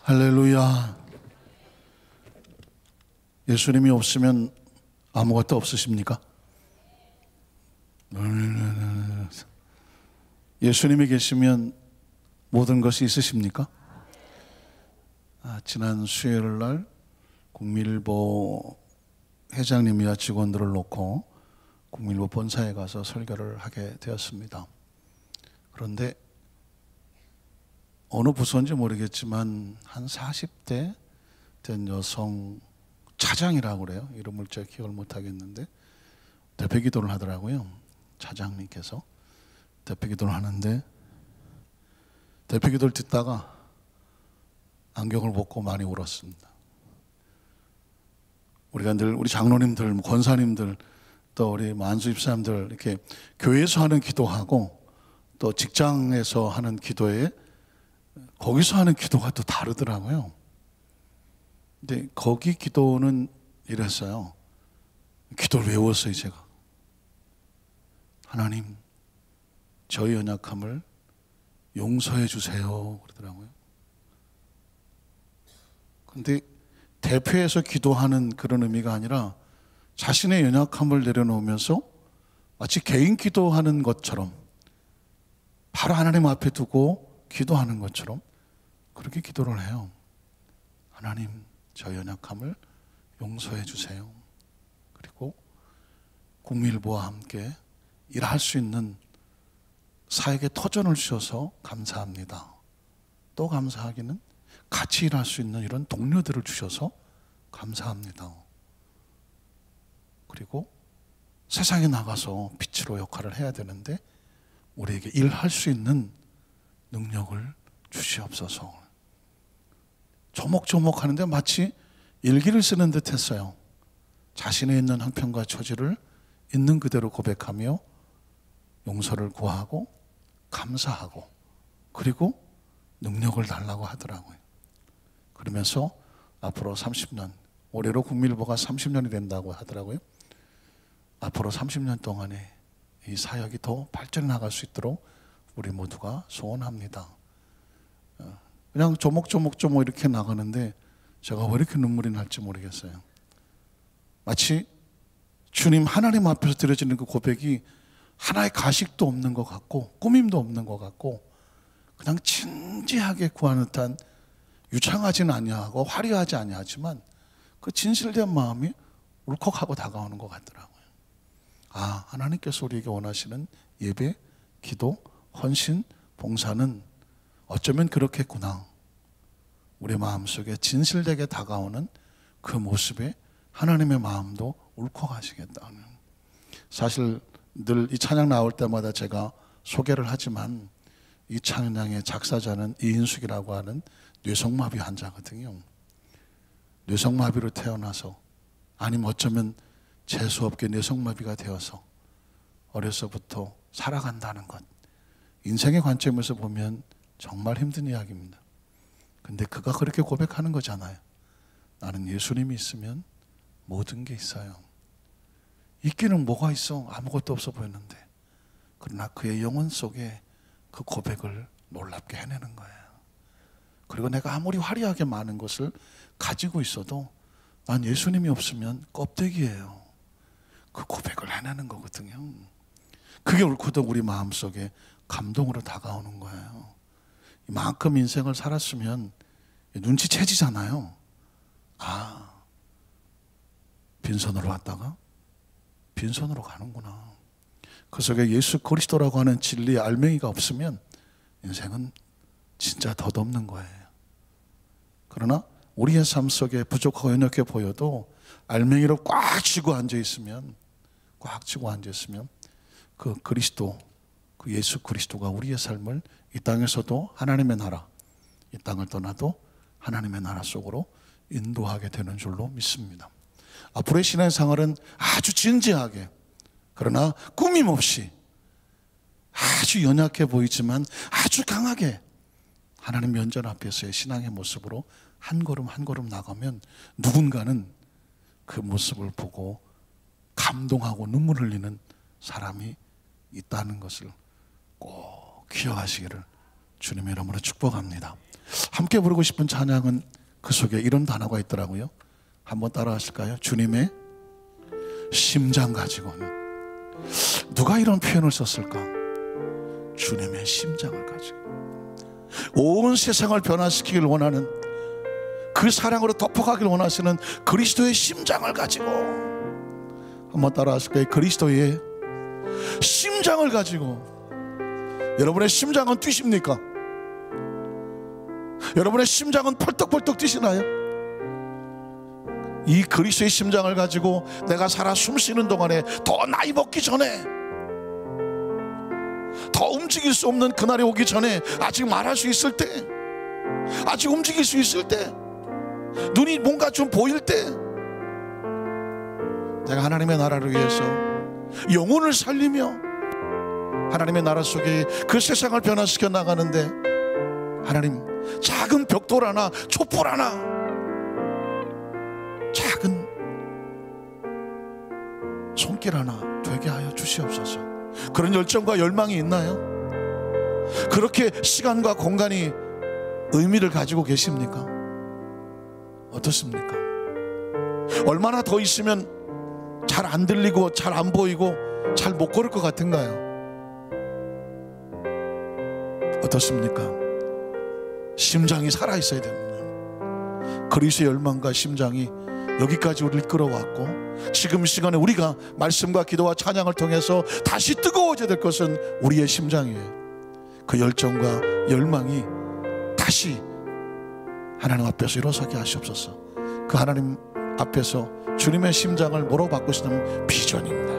할렐루야. 예수님이 없으면 아무것도 없으십니까? 예수님이 계시면 모든 것이 있으십니까? 지난 수요일 날 국민일보 회장님이와 직원들을 놓고 국민일보 본사에 가서 설교를 하게 되었습니다. 그런데 어느 부서인지 모르겠지만 한 40대 된 여성 차장이라고 그래요. 이름을 제가 기억을 못하겠는데 대표 기도를 하더라고요. 차장님께서 대표 기도를 하는데 대표 기도를 듣다가 안경을 벗고 많이 울었습니다. 우리가 늘 우리 장로님들, 권사님들, 또 우리 만수 집사님들 이렇게 교회에서 하는 기도하고 또 직장에서 하는 기도에 거기서 하는 기도가 또 다르더라고요. 근데 거기 기도는 이랬어요. 기도를 외웠어요, 제가. 하나님, 저희 연약함을 용서해 주세요. 그러더라고요. 근데 대표에서 기도하는 그런 의미가 아니라 자신의 연약함을 내려놓으면서 마치 개인 기도하는 것처럼 바로 하나님 앞에 두고 기도하는 것처럼 그렇게 기도를 해요. 하나님, 저 연약함을 용서해 주세요. 그리고 국민일보와 함께 일할 수 있는 사역의 터전을 주셔서 감사합니다. 또 감사하기는 같이 일할 수 있는 이런 동료들을 주셔서 감사합니다. 그리고 세상에 나가서 빛으로 역할을 해야 되는데 우리에게 일할 수 있는 능력을 주시옵소서. 조목조목 하는데 마치 일기를 쓰는 듯 했어요. 자신의 있는 형편과 처지를 있는 그대로 고백하며 용서를 구하고 감사하고 그리고 능력을 달라고 하더라고요. 그러면서 앞으로 30년, 올해로 국민일보가 30년이 된다고 하더라고요. 앞으로 30년 동안에 이 사역이 더 발전해 나갈 수 있도록 우리 모두가 소원합니다. 그냥 조목조목 이렇게 나가는데 제가 왜 이렇게 눈물이 날지 모르겠어요. 마치 주님 하나님 앞에서 드려지는 그 고백이 하나의 가식도 없는 것 같고 꾸밈도 없는 것 같고 그냥 진지하게 구하는 듯한 유창하지는 아니하고 화려하지 아니하지만 그 진실된 마음이 울컥하고 다가오는 것 같더라고요. 아, 하나님께서 우리에게 원하시는 예배, 기도, 헌신, 봉사는 어쩌면 그렇겠구나. 우리 마음속에 진실되게 다가오는 그 모습에 하나님의 마음도 울컥하시겠다는. 사실 늘 이 찬양 나올 때마다 제가 소개를 하지만 이 찬양의 작사자는 이인숙이라고 하는 뇌성마비 환자거든요. 뇌성마비로 태어나서 아니면 어쩌면 재수없게 뇌성마비가 되어서 어려서부터 살아간다는 것, 인생의 관점에서 보면 정말 힘든 이야기입니다. 근데 그가 그렇게 고백하는 거잖아요. 나는 예수님이 있으면 모든 게 있어요. 있기는 뭐가 있어? 아무것도 없어 보였는데 그러나 그의 영혼 속에 그 고백을 놀랍게 해내는 거예요. 그리고 내가 아무리 화려하게 많은 것을 가지고 있어도 난 예수님이 없으면 껍데기예요. 그 고백을 해내는 거거든요. 그게 옳고도 우리 마음속에 감동으로 다가오는 거예요. 이만큼 인생을 살았으면 눈치채지잖아요. 아, 빈손으로 왔다가 빈손으로 가는구나. 그 속에 예수 그리스도라고 하는 진리의 알맹이가 없으면 인생은 진짜 덧없는 거예요. 그러나 우리의 삶 속에 부족하고 연약해 보여도 알맹이로 꽉 쥐고 앉아있으면 그 그리스도, 그 예수 그리스도가 우리의 삶을 이 땅에서도 하나님의 나라, 이 땅을 떠나도 하나님의 나라 속으로 인도하게 되는 줄로 믿습니다. 앞으로의 신앙의 생활은 아주 진지하게, 그러나 꾸밈없이 아주 연약해 보이지만 아주 강하게 하나님 면전 앞에서의 신앙의 모습으로 한 걸음 한 걸음 나가면 누군가는 그 모습을 보고 감동하고 눈물 흘리는 사람이 있다는 것을 꼭 기억하시기를 주님의 이름으로 축복합니다. 함께 부르고 싶은 찬양은 그 속에 이런 단어가 있더라고요. 한번 따라 하실까요? 주님의 심장 가지고는. 누가 이런 표현을 썼을까? 주님의 심장을 가지고 온 세상을 변화시키길 원하는, 그 사랑으로 덮어가길 원하시는 그리스도의 심장을 가지고. 한번 따라 하실까요? 그리스도의 심장을 가지고. 여러분의 심장은 뛰십니까? 여러분의 심장은 펄떡펄떡 뛰시나요? 이 그리스도의 심장을 가지고 내가 살아 숨쉬는 동안에, 더 나이 먹기 전에, 더 움직일 수 없는 그날이 오기 전에, 아직 말할 수 있을 때, 아직 움직일 수 있을 때, 눈이 뭔가 좀 보일 때, 내가 하나님의 나라를 위해서 영혼을 살리며 하나님의 나라 속에 그 세상을 변화시켜 나가는데, 하나님 작은 벽돌 하나, 촛불 하나, 작은 손길 하나 되게 하여 주시옵소서. 그런 열정과 열망이 있나요? 그렇게 시간과 공간이 의미를 가지고 계십니까? 어떻습니까? 얼마나 더 있으면 잘 안 들리고 잘 안 보이고 잘 못 걸을 것 같은가요? 어떻습니까? 심장이 살아있어야 됩니다. 그리스도의 열망과 심장이 여기까지 우리를 끌어왔고, 지금 시간에 우리가 말씀과 기도와 찬양을 통해서 다시 뜨거워져야 될 것은 우리의 심장이에요. 그 열정과 열망이 다시 하나님 앞에서 일어서게 하시옵소서. 그 하나님 앞에서 주님의 심장을 뭐로 바꾸시는 비전입니다.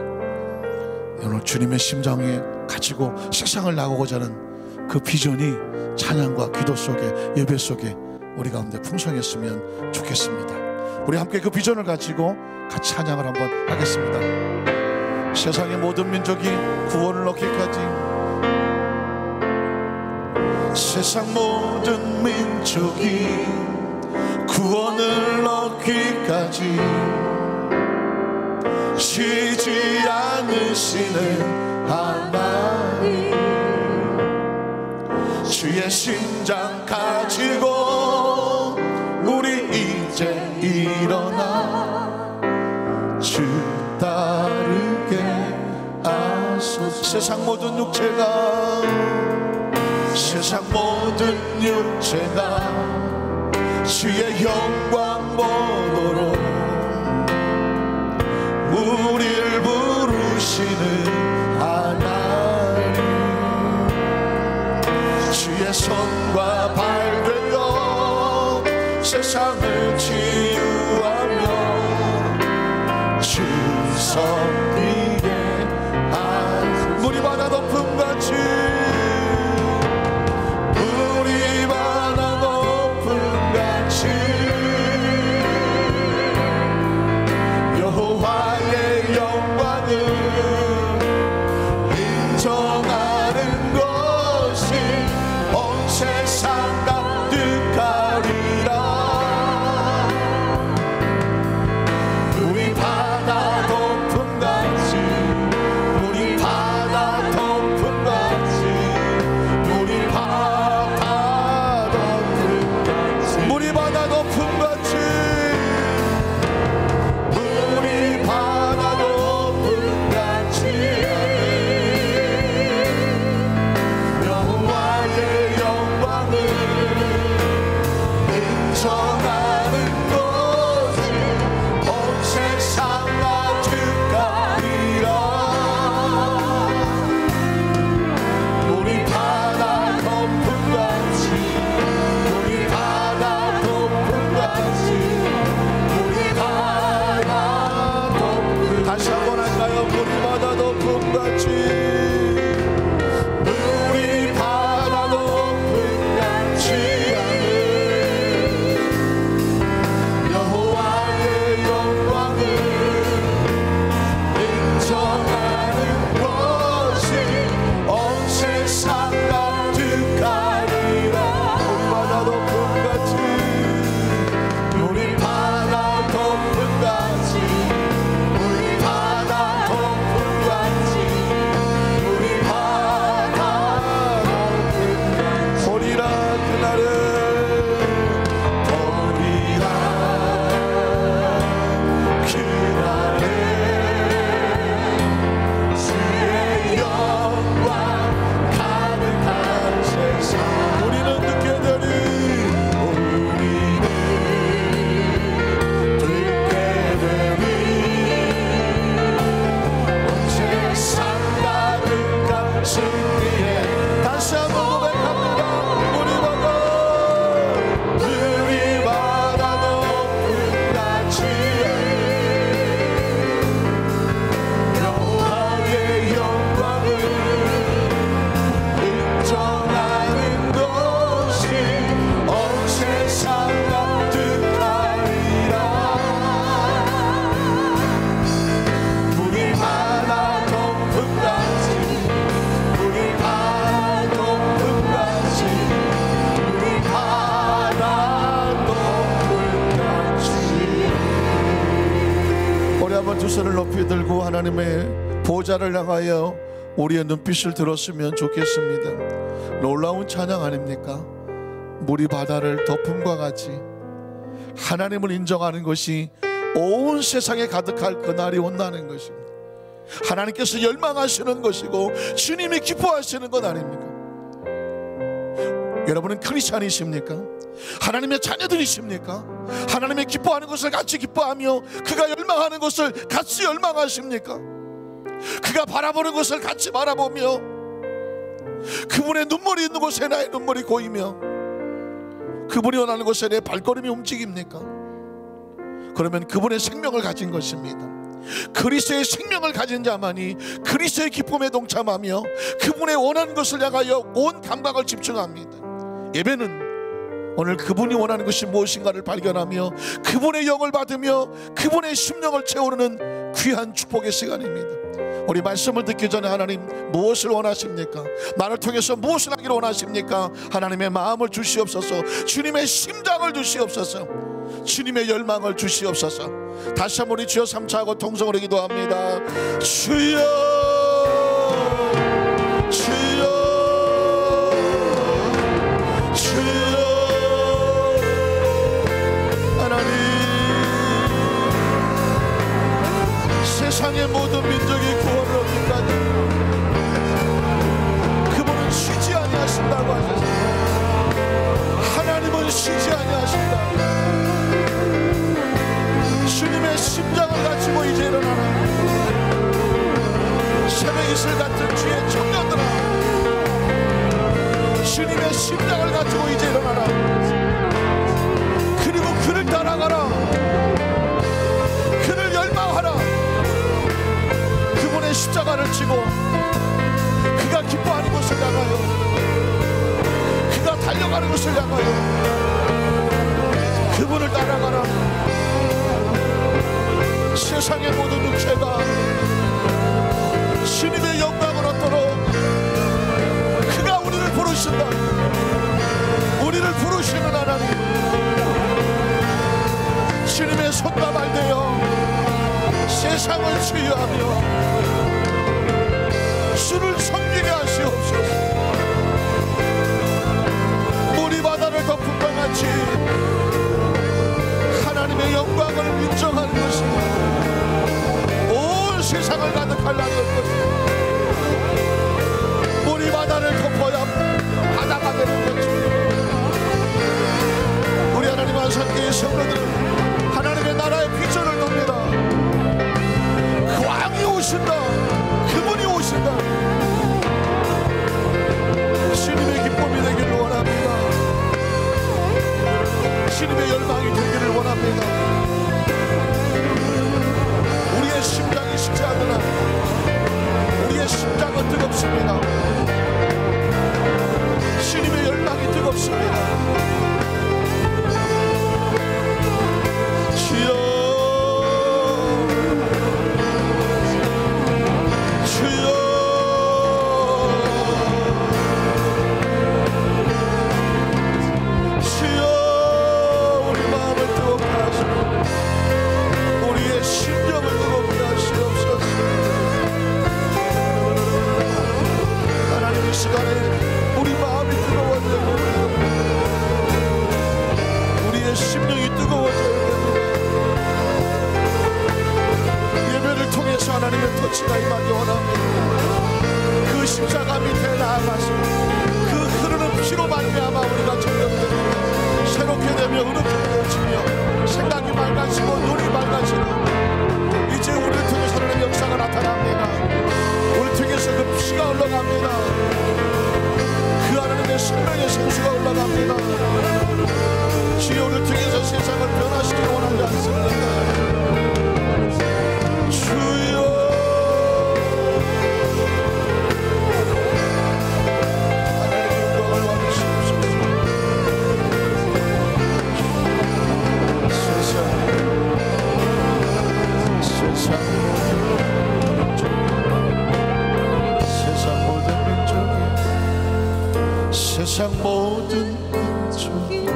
오늘 주님의 심장에 가지고 세상을 나가고자 하는 그 비전이 찬양과 기도 속에, 예배 속에 우리 가운데 풍성했으면 좋겠습니다. 우리 함께 그 비전을 가지고 같이 찬양을 한번 하겠습니다. 세상의 모든 민족이 구원을 얻기까지, 세상 모든 민족이 구원을 얻기까지 쉬지 않으시는 하나님, 주의 심장 가지고 우리 이제 일어나 주 따르게 하소서. 세상 모든 육체가, 세상 모든 육체가 주의 영광 보도록 우리를 부르시는 하나님, 주의 손과 발 되어 세상을 치유하며 주 섬기게 하소서. 물이 바다 높음 같이, 물이 바다 높음 같이 여호와의 영광을 인정하는 것이 온 세상 가득하리라. 손을 높이 들고 하나님의 보좌를 향하여 우리의 눈빛을 들었으면 좋겠습니다. 놀라운 찬양 아닙니까? 물이 바다를 덮음과 같이 하나님을 인정하는 것이 온 세상에 가득할 그날이 온다는 것입니다. 하나님께서 열망하시는 것이고 주님이 기뻐하시는 것 아닙니까? 여러분은 크리스찬이십니까? 하나님의 자녀들이십니까? 하나님의 기뻐하는 것을 같이 기뻐하며 그가 열망하는 것을 같이 열망하십니까? 그가 바라보는 것을 같이 바라보며 그분의 눈물이 있는 곳에 나의 눈물이 고이며 그분이 원하는 곳에 내 발걸음이 움직입니까? 그러면 그분의 생명을 가진 것입니다. 그리스도의 생명을 가진 자만이 그리스도의 기쁨에 동참하며 그분의 원하는 것을 향하여 온 감각을 집중합니다. 예배는 오늘 그분이 원하는 것이 무엇인가를 발견하며 그분의 영을 받으며 그분의 심령을 채우는 귀한 축복의 시간입니다. 우리 말씀을 듣기 전에 하나님 무엇을 원하십니까? 나를 통해서 무엇을 하기를 원하십니까? 하나님의 마음을 주시옵소서. 주님의 심장을 주시옵소서. 주님의 열망을 주시옵소서. 다시 한번 우리 주여 삼차하고 통성으로 기도합니다. 주여 주여 주여. 하나님 세상의 모든 민족이 구원을 얻기까지 그분은 쉬지 아니하신다고 하셨습니다. 하나님은 쉬지 아니하신다. 주님의 심장을 가지고 이제 일어나라. 새벽 이슬 같은 주의 청년들아, 주님의 심장을 가지고 이제 일어나라. 그리고 그를 따라가라. 그를 열망하라. 그분의 십자가를 지고 그가 기뻐하는 것을 향하여, 그가 달려가는 것을 향하여 그분을 따라가라. 세상의 모든 육체가 주님의 영광을 얻도록 그가 우리를 부르신다. 우리를 부르시는 하나님, 주님의 손과 발 되어 세상을 치유하며 주를 섬기게 하시옵소서. 물이 바다를 덮음과 같이 하나님의 영광을 인정하는 것입니다. 온 세상을 가득하려는 것입니다. 물이 바다를 덮어야 바다가 되는 것입니다. 우리 하나님 안산교회 성도들은 하나님의 나라의 비전을 놉니다. 그 왕이 오신다. 그분이 오신다. 주님의 기쁨이 되기를 원합니다. 주님의 열망이 되기를 원합니다. 우리의 심장이 식지 않으나 우리의 심장은 뜨겁습니다. 주님의 열망이 뜨겁습니다. 주여 주여 주여 우리 마음을 뜨겁게 하시고 우리의 심령을 뜨겁게 하시옵소서. 하나님 이 시간에 우리 마음이 뜨거워져야 됩니다. 우리의 심령이 뜨거워져야 됩니다. 예배를 통해서 하나님의 터치가 임하기 원합니다. 그 십자가 밑에 나아가서 그 흐르는 피로 말미암아 우리가 정결됩니다. 새롭게 되며 의롭게 되어지며 생각이 맑아지고 눈이 맑아지고 이제 우리를 통해서 하나님의 역사가 나타납니다. 우리를 통해서 그 피가 흘러갑니다. 그 하나님의 생명의 생수가 흘러갑니다. 주여 우리를 통해서 세상을 변화시키기 원하지 않습니까? 주여 하나님의 영광을 받으시옵소서. 세상 모든 민족이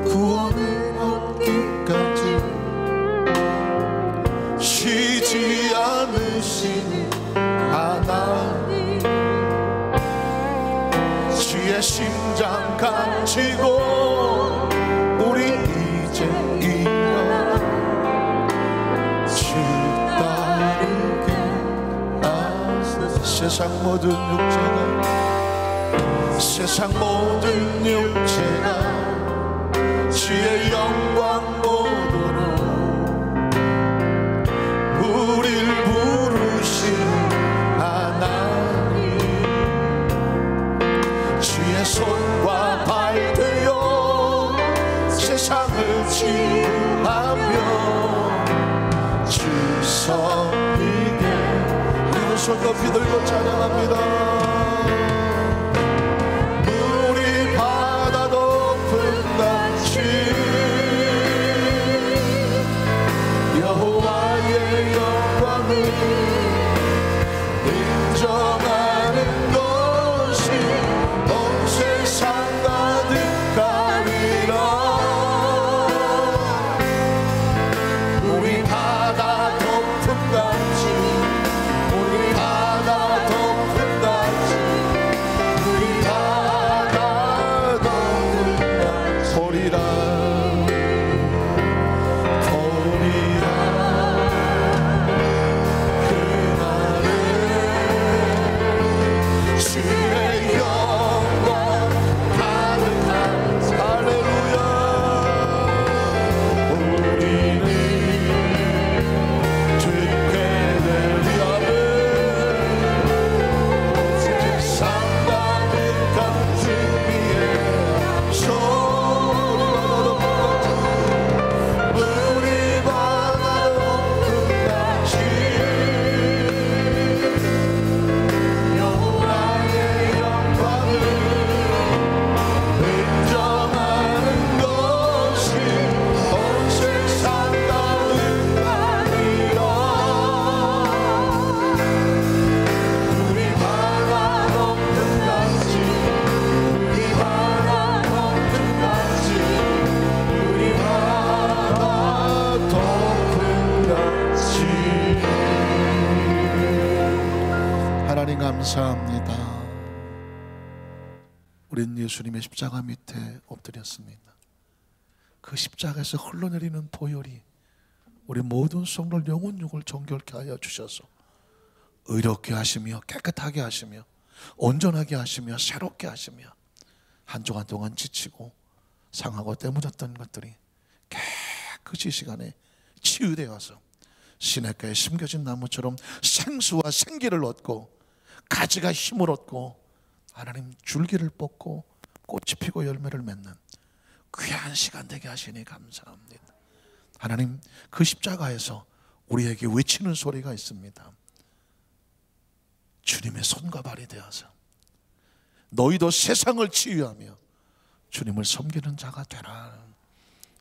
구원을 얻기까지 쉬지 않으시는 하나님, 주의 심장 가지고 우리 이제 일어나 주 따르게 하소서. 세상 모든 육체가 주의 영광 보도록 우릴 부르신 하나님, 주의 손과 발 되어 세상을 치유하며 주 섬기게. 우리는 손 높이 들고 찬양합니다. 여호와의 영광을 인정하는 것이 온 세상 가득하리라. 우리 바다 덮음같이, 우리 바다 덮음같이, 우리 바다 덮음같이 보리라. 감사합니다. 우린 예수님의 십자가 밑에 엎드렸습니다. 그 십자가에서 흘러내리는 보혈이 우리 모든 성들 영혼 육을 정결케 하여 주셔서 의롭게 하시며 깨끗하게 하시며 온전하게 하시며 새롭게 하시며 한 주간 동안 지치고 상하고 때묻었던 것들이 깨끗이 시간에 치유되어서 시냇가에 심겨진 나무처럼 생수와 생기를 얻고 가지가 힘을 얻고 하나님 줄기를 뽑고 꽃이 피고 열매를 맺는 귀한 시간 되게 하시니 감사합니다. 하나님, 그 십자가에서 우리에게 외치는 소리가 있습니다. 주님의 손과 발이 되어서 너희도 세상을 치유하며 주님을 섬기는 자가 되라.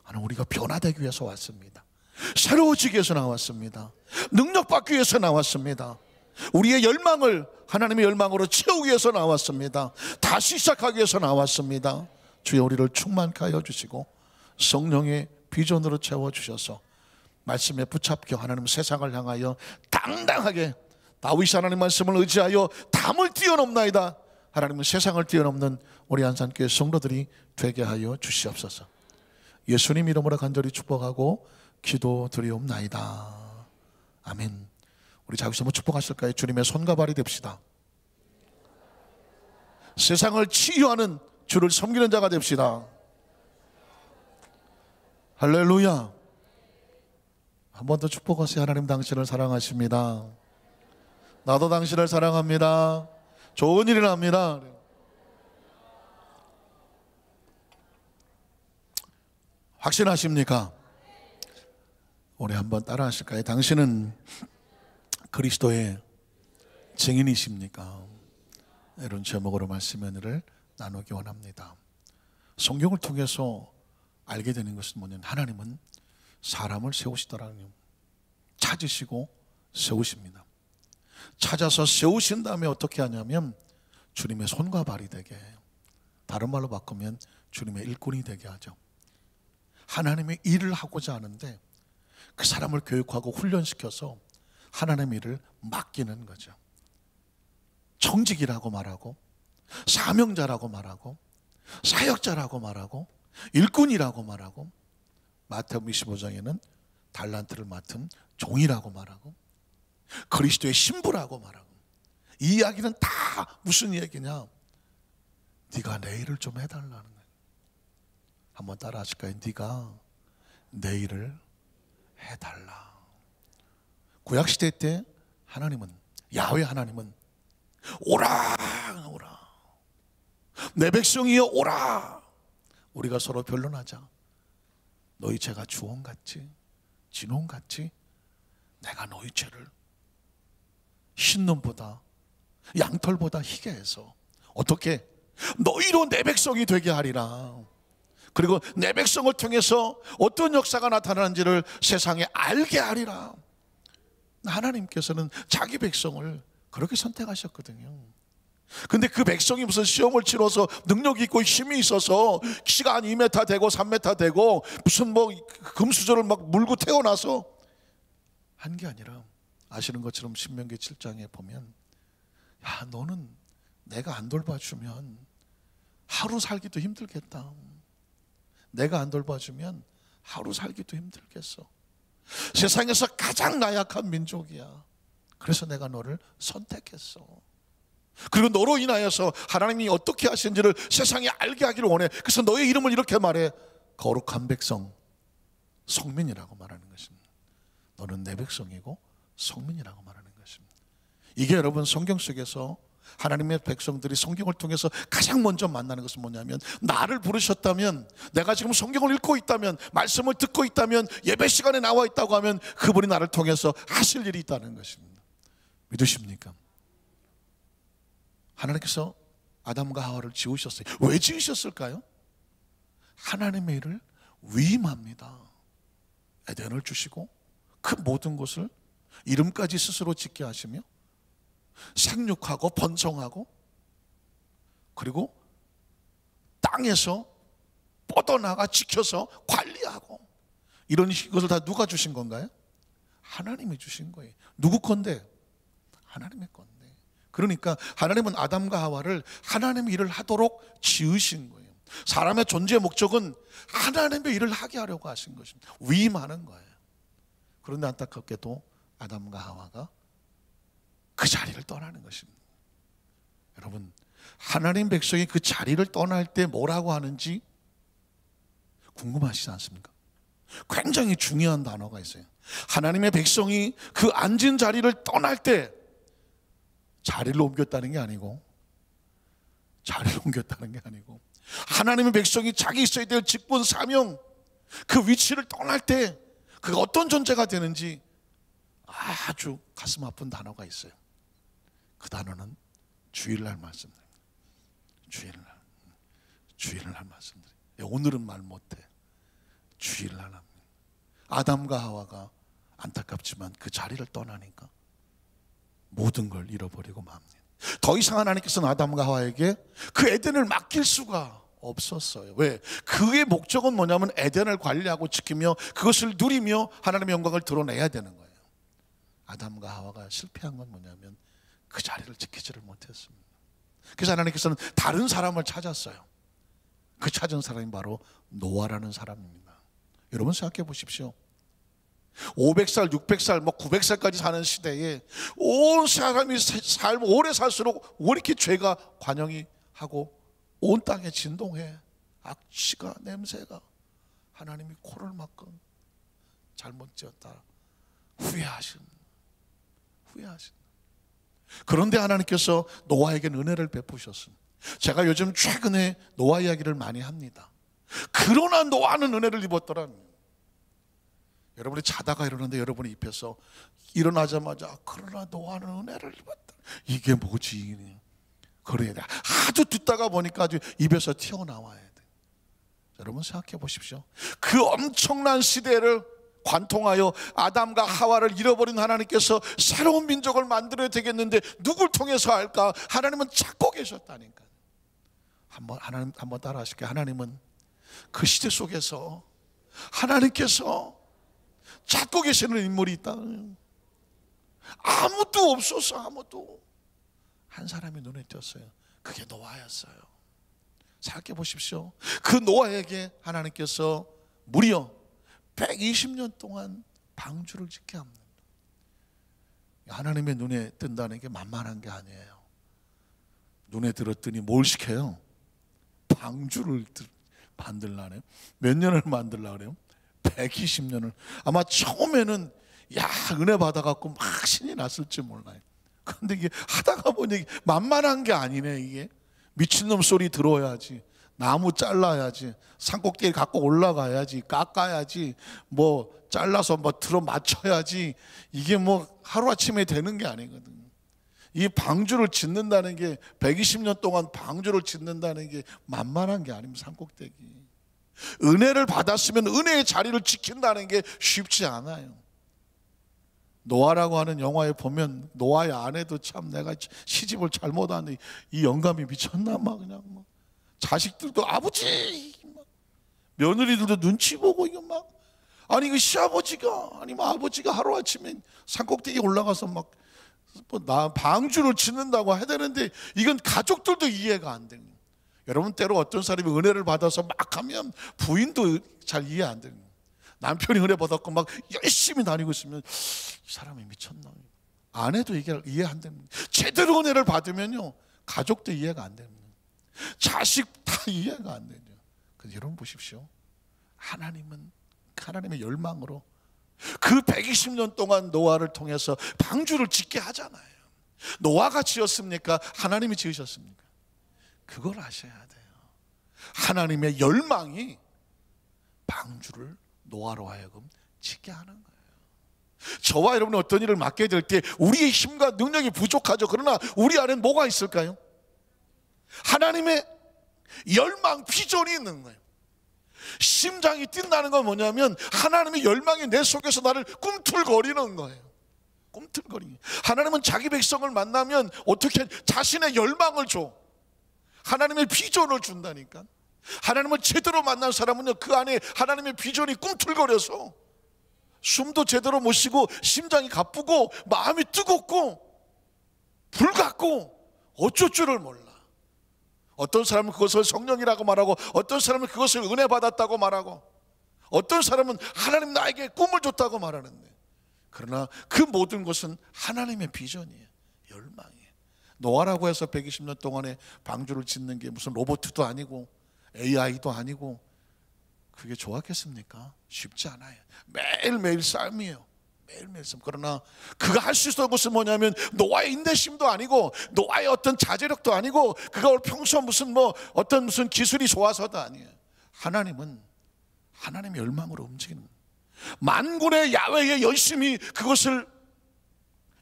하나님, 우리가 변화되기 위해서 왔습니다. 새로워지기 위해서 나왔습니다. 능력받기 위해서 나왔습니다. 우리의 열망을 하나님의 열망으로 채우기 위해서 나왔습니다. 다시 시작하기 위해서 나왔습니다. 주여, 우리를 충만케 하여 주시고 성령의 비전으로 채워주셔서 말씀에 붙잡혀 하나님 세상을 향하여 당당하게 다윗이 하나님 말씀을 의지하여 담을 뛰어넘나이다. 하나님은 세상을 뛰어넘는 우리 안산교회 성도들이 되게 하여 주시옵소서. 예수님 이름으로 간절히 축복하고 기도드리옵나이다. 아멘. 우리 자기서 한번 축복하실까요? 주님의 손과 발이 됩시다. 세상을 치유하는 주를 섬기는 자가 됩시다. 할렐루야. 한 번 더 축복하세요. 하나님 당신을 사랑하십니다. 나도 당신을 사랑합니다. 좋은 일을 합니다. 확신하십니까? 우리 한번 따라 하실까요? 당신은 그리스도의 증인이십니까? 이런 제목으로 말씀 은혜를 나누기 원합니다. 성경을 통해서 알게 되는 것은 뭐냐면 하나님은 사람을 세우시더라는 거. 찾으시고 세우십니다. 찾아서 세우신 다음에 어떻게 하냐면 주님의 손과 발이 되게 해요. 다른 말로 바꾸면 주님의 일꾼이 되게 하죠. 하나님의 일을 하고자 하는데 그 사람을 교육하고 훈련시켜서 하나님의 일을 맡기는 거죠. 청직이라고 말하고, 사명자라고 말하고, 사역자라고 말하고, 일꾼이라고 말하고, 마태복음 25장에는 달란트를 맡은 종이라고 말하고, 그리스도의 신부라고 말하고. 이 이야기는 다 무슨 얘기냐? 네가 내 일을 좀 해달라는 거예요. 한번 따라 하실까요? 네가 내 일을 해달라. 구약시대 때 하나님은, 야훼 하나님은 오라 오라, 내 백성이여 오라, 우리가 서로 변론하자. 너희 죄가 주홍같이 진홍같이 내가 너희 죄를 흰눈보다 양털보다 희게 해서 어떻게 너희로 내 백성이 되게 하리라. 그리고 내 백성을 통해서 어떤 역사가 나타나는지를 세상에 알게 하리라. 하나님께서는 자기 백성을 그렇게 선택하셨거든요. 근데 그 백성이 무슨 시험을 치러서 능력이 있고 힘이 있어서 키가 한 2m 되고 3m 되고 무슨 뭐 금수저를 막 물고 태어나서 한 게 아니라, 아시는 것처럼 신명기 7장에 보면, 야, 너는 내가 안 돌봐주면 하루 살기도 힘들겠다. 내가 안 돌봐주면 하루 살기도 힘들겠어. 세상에서 가장 나약한 민족이야. 그래서 내가 너를 선택했어. 그리고 너로 인하여서 하나님이 어떻게 하시는지를 세상에 알게 하기를 원해. 그래서 너의 이름을 이렇게 말해. 거룩한 백성, 성민이라고 말하는 것입니다. 너는 내 백성이고 성민이라고 말하는 것입니다. 이게 여러분 성경 속에서 하나님의 백성들이 성경을 통해서 가장 먼저 만나는 것은 뭐냐면, 나를 부르셨다면, 내가 지금 성경을 읽고 있다면, 말씀을 듣고 있다면, 예배 시간에 나와 있다고 하면 그분이 나를 통해서 하실 일이 있다는 것입니다. 믿으십니까? 하나님께서 아담과 하와를 지으셨어요. 왜 지으셨을까요? 하나님의 일을 위임합니다. 에덴을 주시고 그 모든 것을 이름까지 스스로 짓게 하시며 생육하고 번성하고, 그리고 땅에서 뻗어나가 지켜서 관리하고, 이런 것을 다 누가 주신 건가요? 하나님이 주신 거예요. 누구 건데? 하나님의 건데. 그러니까 하나님은 아담과 하와를 하나님의 일을 하도록 지으신 거예요. 사람의 존재의 목적은 하나님의 일을 하게 하려고 하신 것입니다. 위임하는 거예요. 그런데 안타깝게도 아담과 하와가 그 자리를 떠나는 것입니다. 여러분, 하나님 백성이 그 자리를 떠날 때 뭐라고 하는지 궁금하시지 않습니까? 굉장히 중요한 단어가 있어요. 하나님의 백성이 그 앉은 자리를 떠날 때, 자리를 옮겼다는 게 아니고, 하나님의 백성이 자기 있어야 될 직분, 사명, 그 위치를 떠날 때 그가 어떤 존재가 되는지 아주 가슴 아픈 단어가 있어요. 그 단어는 주일날 말씀드립니다. 주일날 말씀드립니다. 오늘은 말 못해. 주일날 합니다. 아담과 하와가 안타깝지만 그 자리를 떠나니까 모든 걸 잃어버리고 맙니다. 더 이상 하나님께서는 아담과 하와에게 그 에덴을 맡길 수가 없었어요. 왜? 그의 목적은 뭐냐면 에덴을 관리하고 지키며 그것을 누리며 하나님의 영광을 드러내야 되는 거예요. 아담과 하와가 실패한 건 뭐냐면 그 자리를 지키지를 못했습니다. 그래서 하나님께서는 다른 사람을 찾았어요. 그 찾은 사람이 바로 노아라는 사람입니다. 여러분 생각해 보십시오. 500살, 600살, 900살까지 사는 시대에 온 사람이 오래 살수록 왜 이렇게 죄가 관영이 하고 온 땅에 진동해. 악취가, 냄새가. 하나님이 코를 막고 잘못 지었다 후회하신. 그런데 하나님께서 노아에게는 은혜를 베푸셨습니다. 제가 요즘 최근에 노아 이야기를 많이 합니다. 그러나 노아는 은혜를 입었더라는. 여러분이 자다가 일어났는데 여러분이 입에서 일어나자마자 그러나 노아는 은혜를 입었다. 이게 뭐지? 그래야 돼. 아주 듣다가 보니까 아주 입에서 튀어나와야 돼. 여러분 생각해 보십시오. 그 엄청난 시대를 관통하여 아담과 하와를 잃어버린 하나님께서 새로운 민족을 만들어야 되겠는데 누굴 통해서 할까? 하나님은 찾고 계셨다니까. 한번 따라 하실게요. 하나님은 그 시대 속에서 하나님께서 찾고 계시는 인물이 있다. 아무도 없어서 아무도. 한 사람이 눈에 띄었어요. 그게 노아였어요. 생각해 보십시오. 그 노아에게 하나님께서 무려 120년 동안 방주를 짓게 합니다. 하나님의 눈에 뜬다는 게 만만한 게 아니에요. 눈에 들었더니 뭘 시켜요? 방주를 만들라네요. 몇 년을 만들라 그래요? 120년을. 아마 처음에는 야 은혜 받아갖고 막 신이 났을지 몰라요. 근데 이게 하다가 보니 만만한 게 아니네. 이게 미친놈 소리 들어야지, 나무 잘라야지, 산꼭대기 갖고 올라가야지, 깎아야지, 뭐 잘라서 뭐 들어 맞춰야지. 이게 뭐 하루아침에 되는 게 아니거든요. 이 방주를 짓는다는 게 120년 동안 방주를 짓는다는 게 만만한 게 아닙니다. 산꼭대기. 은혜를 받았으면 은혜의 자리를 지킨다는 게 쉽지 않아요. 노아라고 하는 영화에 보면 노아의 아내도 참 내가 시집을 잘못하는데 이 영감이 미쳤나 막 그냥 막 자식들도 아버지 막 며느리들도 눈치 보고 이거 막 아니 그 시아버지가 아니면 아버지가 하루아침에 산꼭대기에 올라가서 막 나 방주를 짓는다고 해야 되는데 이건 가족들도 이해가 안 돼요. 여러분 때로 어떤 사람이 은혜를 받아서 막 하면 부인도 잘 이해 안 돼요. 남편이 은혜 받았고 막 열심히 다니고 있으면 이 사람이 미쳤나. 아내도 이해 안 됩니다. 제대로 은혜를 받으면요 가족도 이해가 안 됩니다. 자식 다 이해가 안 되죠. 그래서 여러분 보십시오. 하나님은 하나님의 열망으로 그 120년 동안 노아를 통해서 방주를 짓게 하잖아요. 노아가 지었습니까? 하나님이 지으셨습니까? 그걸 아셔야 돼요. 하나님의 열망이 방주를 노아로 하여금 짓게 하는 거예요. 저와 여러분이 어떤 일을 맡게 될 때 우리의 힘과 능력이 부족하죠. 그러나 우리 안엔 뭐가 있을까요? 하나님의 열망, 비전이 있는 거예요. 심장이 뛴다는 건 뭐냐면 하나님의 열망이 내 속에서 나를 꿈틀거리는 거예요. 꿈틀거리기. 하나님은 자기 백성을 만나면 어떻게 자신의 열망을 줘. 하나님의 비전을 준다니까. 하나님을 제대로 만난 사람은요 그 안에 하나님의 비전이 꿈틀거려서 숨도 제대로 못 쉬고 심장이 가쁘고 마음이 뜨겁고 불같고 어쩔 줄을 몰라. 어떤 사람은 그것을 성령이라고 말하고 어떤 사람은 그것을 은혜 받았다고 말하고 어떤 사람은 하나님 나에게 꿈을 줬다고 말하는데 그러나 그 모든 것은 하나님의 비전이에요. 열망이에요. 노아라고 해서 120년 동안에 방주를 짓는 게 무슨 로봇도 아니고 AI도 아니고 그게 좋았겠습니까? 쉽지 않아요. 매일매일 싸움이에요. 매일매일 싸움. 그러나 그가 할 수 있었던 것은 뭐냐면 노아의 인내심도 아니고 노아의 어떤 자제력도 아니고 그가 평소 무슨 무슨 기술이 좋아서도 아니에요. 하나님은 하나님의 열망으로 움직이는 만군의 야훼의 열심히 그것을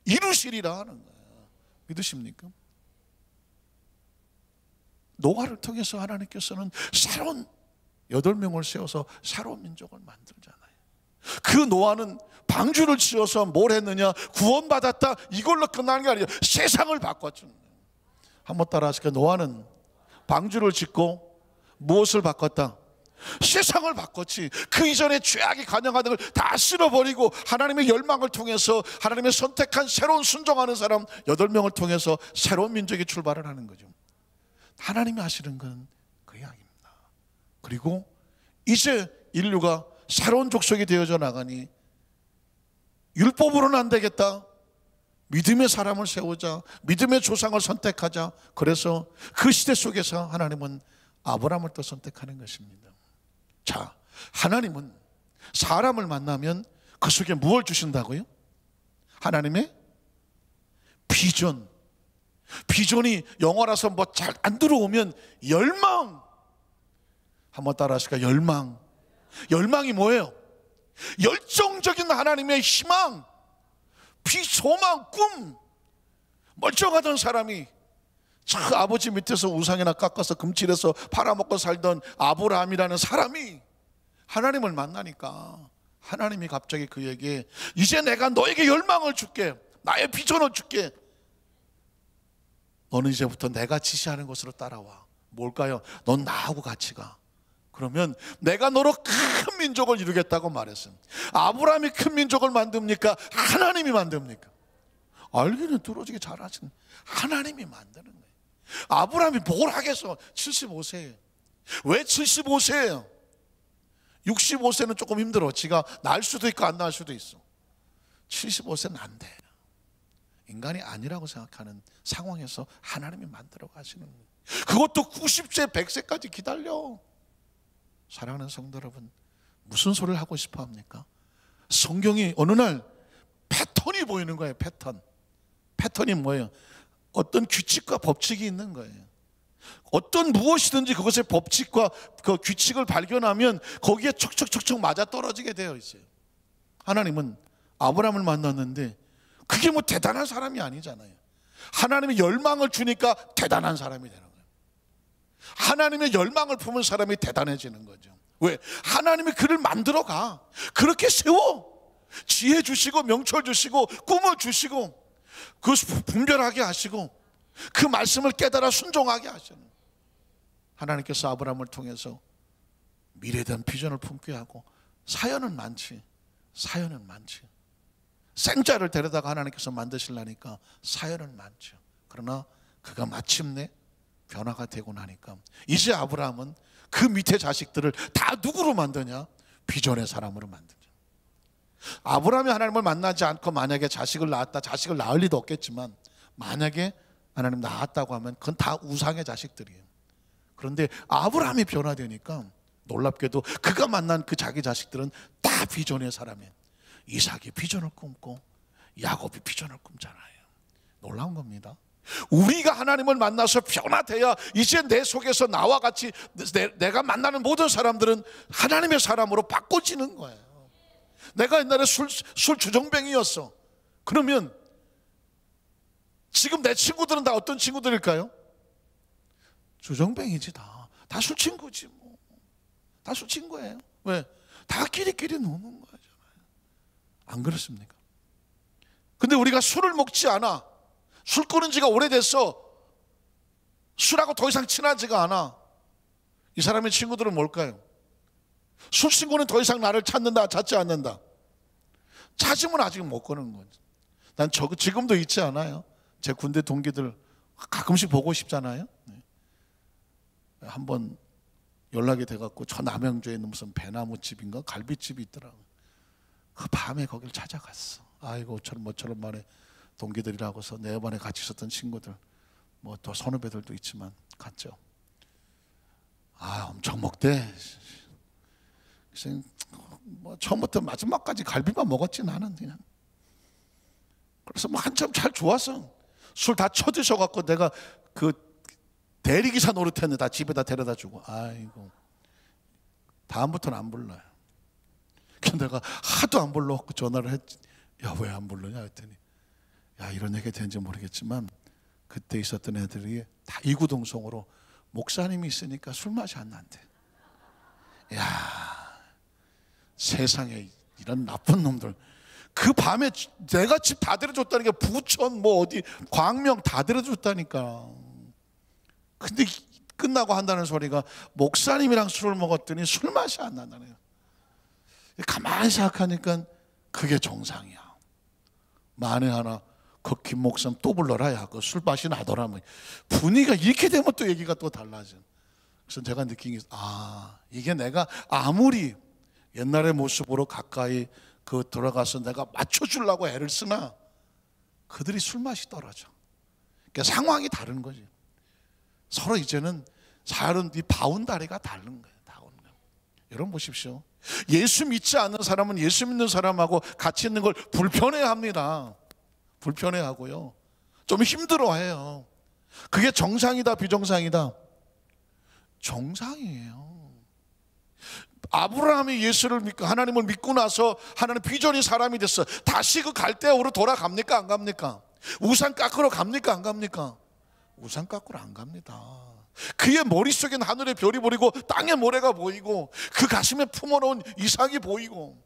이루시리라 하는 거예요. 믿으십니까? 노아를 통해서 하나님께서는 새로운 8명을 세워서 새로운 민족을 만들잖아요. 그 노아는 방주를 지어서 뭘 했느냐? 구원받았다 이걸로 끝나는 게 아니에요. 세상을 바꿨죠. 한번 따라 하실까요? 노아는 방주를 짓고 무엇을 바꿨다? 세상을 바꿨지. 그 이전에 죄악이 관영하던 걸 다 쓸어버리고 하나님의 열망을 통해서 하나님의 선택한 새로운 순종하는 사람 8명을 통해서 새로운 민족이 출발을 하는 거죠. 하나님이 하시는 건 그 이야기입니다. 그리고 이제 인류가 새로운 족속이 되어져 나가니 율법으로는 안 되겠다. 믿음의 사람을 세우자. 믿음의 조상을 선택하자. 그래서 그 시대 속에서 하나님은 아브라함을 또 선택하는 것입니다. 자, 하나님은 사람을 만나면 그 속에 무엇을 주신다고요? 하나님의 비전. 비전이 영어라서 뭐 잘 안 들어오면 열망. 한번 따라 하실까요? 열망. 열망이 뭐예요? 열정적인 하나님의 희망, 소망, 꿈. 멀쩡하던 사람이 저 아버지 밑에서 우상이나 깎아서 금칠해서 팔아먹고 살던 아브라함이라는 사람이 하나님을 만나니까 하나님이 갑자기 그에게 이제 내가 너에게 열망을 줄게. 나의 비전을 줄게. 너는 이제부터 내가 지시하는 곳으로 따라와. 뭘까요? 넌 나하고 같이 가. 그러면 내가 너로 큰 민족을 이루겠다고 말했어요. 아브라함이 큰 민족을 만듭니까? 하나님이 만듭니까? 알기는 뚫어지게 잘하시는 하나님이 만드는 거예요. 아브라함이 뭘 하겠어? 75세예요. 왜 75세예요? 65세는 조금 힘들어. 지가 날 수도 있고 안 날 수도 있어. 75세는 안 돼. 인간이 아니라고 생각하는 상황에서 하나님이 만들어 가시는 거예요. 그것도 90세, 100세까지 기다려. 사랑하는 성도 여러분, 무슨 소리를 하고 싶어 합니까? 성경이 어느 날 패턴이 보이는 거예요. 패턴이 뭐예요? 어떤 규칙과 법칙이 있는 거예요. 어떤 무엇이든지 그것의 법칙과 그 규칙을 발견하면 거기에 척척척척 맞아 떨어지게 되어 있어요. 하나님은 아브라함을 만났는데 그게 뭐 대단한 사람이 아니잖아요. 하나님이 열망을 주니까 대단한 사람이 되는 거예요. 하나님의 열망을 품은 사람이 대단해지는 거죠. 왜? 하나님이 그를 만들어가. 그렇게 세워. 지혜 주시고 명철 주시고 꿈을 주시고 그 분별하게 하시고 그 말씀을 깨달아 순종하게 하시는 하나님께서 아브라함을 통해서 미래에 대한 비전을 품게 하고 사연은 많지. 생자를 데려다가 하나님께서 만드시려니까 사연은 많죠. 그러나 그가 마침내 변화가 되고 나니까 이제 아브라함은 그 밑에 자식들을 다 누구로 만드냐? 비전의 사람으로 만드죠. 아브라함이 하나님을 만나지 않고 만약에 자식을 낳을 리도 없겠지만 만약에 하나님 낳았다고 하면 그건 다 우상의 자식들이에요. 그런데 아브라함이 변화되니까 놀랍게도 그가 만난 그 자기 자식들은 다 비전의 사람이에요. 이삭이 비전을 꿈고 야곱이 비전을 꿈잖아요. 놀라운 겁니다. 우리가 하나님을 만나서 변화돼야 이제 내 속에서 나와 같이 내가 만나는 모든 사람들은 하나님의 사람으로 바꿔지는 거예요. 내가 옛날에 술 주정뱅이였어. 그러면 지금 내 친구들은 다 어떤 친구들일까요? 주정뱅이지 다 술 친구지 뭐. 다 술 친구예요. 왜? 다 끼리끼리 노는 거잖아요. 안 그렇습니까? 근데 우리가 술을 먹지 않아. 술 끊은 지가 오래됐어. 술하고 더 이상 친하지가 않아. 이 사람의 친구들은 뭘까요? 술 친구는 더 이상 나를 찾지 않는다. 찾으면 아직 못 거는 거지. 난 지금도 있지 않아요? 제 군대 동기들 가끔씩 보고 싶잖아요. 한번 연락이 돼갖고 저 남양주에 있는 무슨 배나무집인가 갈비집이 있더라고요. 그 밤에 거기를 찾아갔어. 아이고 모처럼 만에 동기들이라고서 내 반에 같이 있었던 친구들 뭐 또 선후배들도 있지만 갔죠. 엄청 먹대. 그래서 뭐 처음부터 마지막까지 갈비만 먹었지 나는 그냥. 그래서 뭐 한참 잘 좋았어. 술 다 쳐드셔갖고 내가 그 대리기사 노릇했는데 다 집에다 데려다 주고 아이고 다음부터는 안 불러요. 그래서 내가 하도 안 불러갖고 전화를 했지. 야, 왜 안 부르냐 했더니 야, 이런 얘기 되는지 모르겠지만 그때 있었던 애들이 다 이구동성으로 목사님이 있으니까 술 맛이 안 난대. 야, 세상에 이런 나쁜 놈들. 그 밤에 내가 집 다 데려줬다는 게 부천 뭐 어디 광명 다 데려줬다니까. 근데 끝나고 한다는 소리가 목사님이랑 술을 먹었더니 술 맛이 안 난다네요. 가만히 생각하니까 그게 정상이야. 만에 하나 그 김 목사님 또 불러라. 야, 그 술 맛이 나더라. 뭐. 분위기가 이렇게 되면 또 얘기가 또 달라져. 그래서 제가 느낀 게 이게 내가 아무리 옛날의 모습으로 가까이 들어가서 내가 맞춰주려고 애를 쓰나 그들이 술 맛이 떨어져. 그러니까 상황이 다른 거지. 서로 이제는 사는 이 바운다리가 다른 거예요. 여러분 보십시오. 예수 믿지 않는 사람은 예수 믿는 사람하고 같이 있는 걸 불편해합니다. 불편해하고요. 좀 힘들어해요. 그게 정상이다 비정상이다? 정상이에요. 아브라함이 예수를 믿고 하나님을 믿고 나서 하나님 비전이 사람이 됐어. 다시 그 갈대아우로 돌아갑니까 안 갑니까? 우상 깎으러 갑니까 안 갑니까? 우상 깎으러 안 갑니다. 그의 머릿속엔 하늘의 별이 보이고 땅의 모래가 보이고 그 가슴에 품어놓은 이삭이 보이고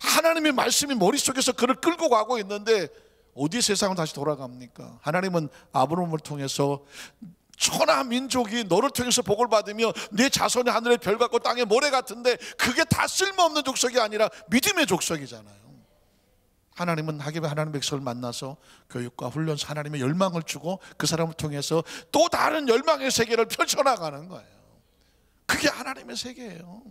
하나님의 말씀이 머릿속에서 그를 끌고 가고 있는데 어디 세상은 다시 돌아갑니까? 하나님은 아브라함을 통해서 천하 민족이 너를 통해서 복을 받으며 내 자손이 하늘의 별 같고 땅의 모래 같은데 그게 다 쓸모없는 족속이 아니라 믿음의 족속이잖아요. 하나님은 하나님의 백성을 만나서 교육과 훈련, 하나님의 열망을 주고 그 사람을 통해서 또 다른 열망의 세계를 펼쳐나가는 거예요. 그게 하나님의 세계예요.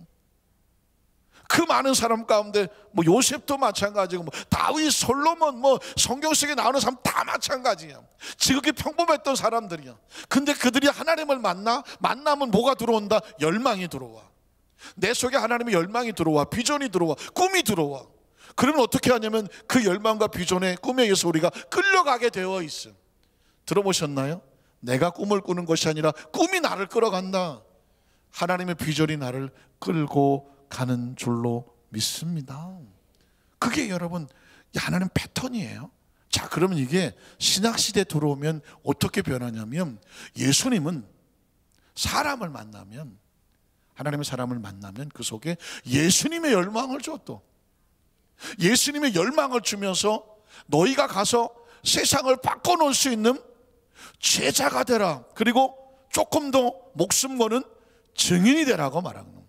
그 많은 사람 가운데 뭐 요셉도 마찬가지고 뭐 다윗, 솔로몬, 뭐 성경 속에 나오는 사람 다 마찬가지야. 지극히 평범했던 사람들이야. 근데 그들이 하나님을 만나면 뭐가 들어온다? 열망이 들어와. 내 속에 하나님의 열망이 들어와, 비전이 들어와, 꿈이 들어와. 그러면 어떻게 하냐면 그 열망과 비전에, 꿈에 의해서 우리가 끌려가게 되어 있어. 들어보셨나요? 내가 꿈을 꾸는 것이 아니라 꿈이 나를 끌어간다. 하나님의 비전이 나를 끌고 가는 줄로 믿습니다. 그게 여러분 하나님 패턴이에요. 자, 그러면 이게 신약시대에 들어오면 어떻게 변하냐면, 예수님은 사람을 만나면, 하나님의 사람을 만나면 그 속에 예수님의 열망을 줘. 또 예수님의 열망을 주면서 너희가 가서 세상을 바꿔놓을 수 있는 제자가 되라. 그리고 조금 더 목숨 거는 증인이 되라고 말하는 거예요.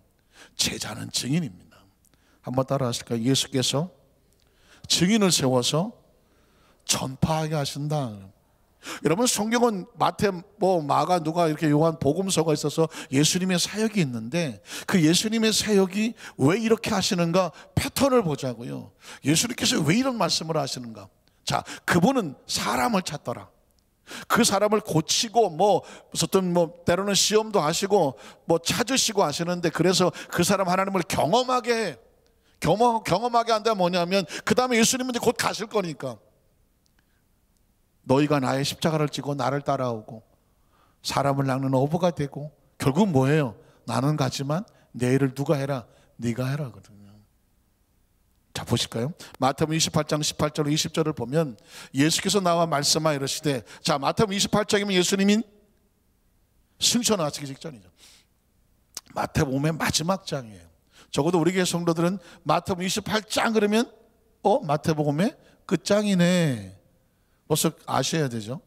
제자는 증인입니다. 한번 따라 하실까요? 예수께서 증인을 세워서 전파하게 하신다. 여러분, 성경은 마태, 마가, 누가 이렇게 요한 복음서가 있어서 예수님의 사역이 있는데, 그 예수님의 사역이 왜 이렇게 하시는가 패턴을 보자고요. 예수님께서 왜 이런 말씀을 하시는가? 자, 그분은 사람을 찾더라. 그 사람을 고치고 어떤 때로는 시험도 하시고 찾으시고 하시는데, 그래서 그 사람 하나님을 경험하게 한다면 뭐냐면, 그 다음에 예수님은 이제 곧 가실 거니까 너희가 나의 십자가를 지고 나를 따라오고 사람을 낚는 어부가 되고, 결국 뭐예요? 나는 가지만 내 일을 누가 해라? 네가 해라 거든요. 자, 보실까요? 마태복음 28장 18절 20절을 보면 예수께서 나와 말씀하여 이르시되, 자, 마태복음 28장이면 예수님이 승천하시기 직전이죠. 마태복음의 마지막 장이에요. 적어도 우리 교회 성도들은 마태복음 28장 그러면 마태복음의 끝장이네, 벌써 아셔야 되죠.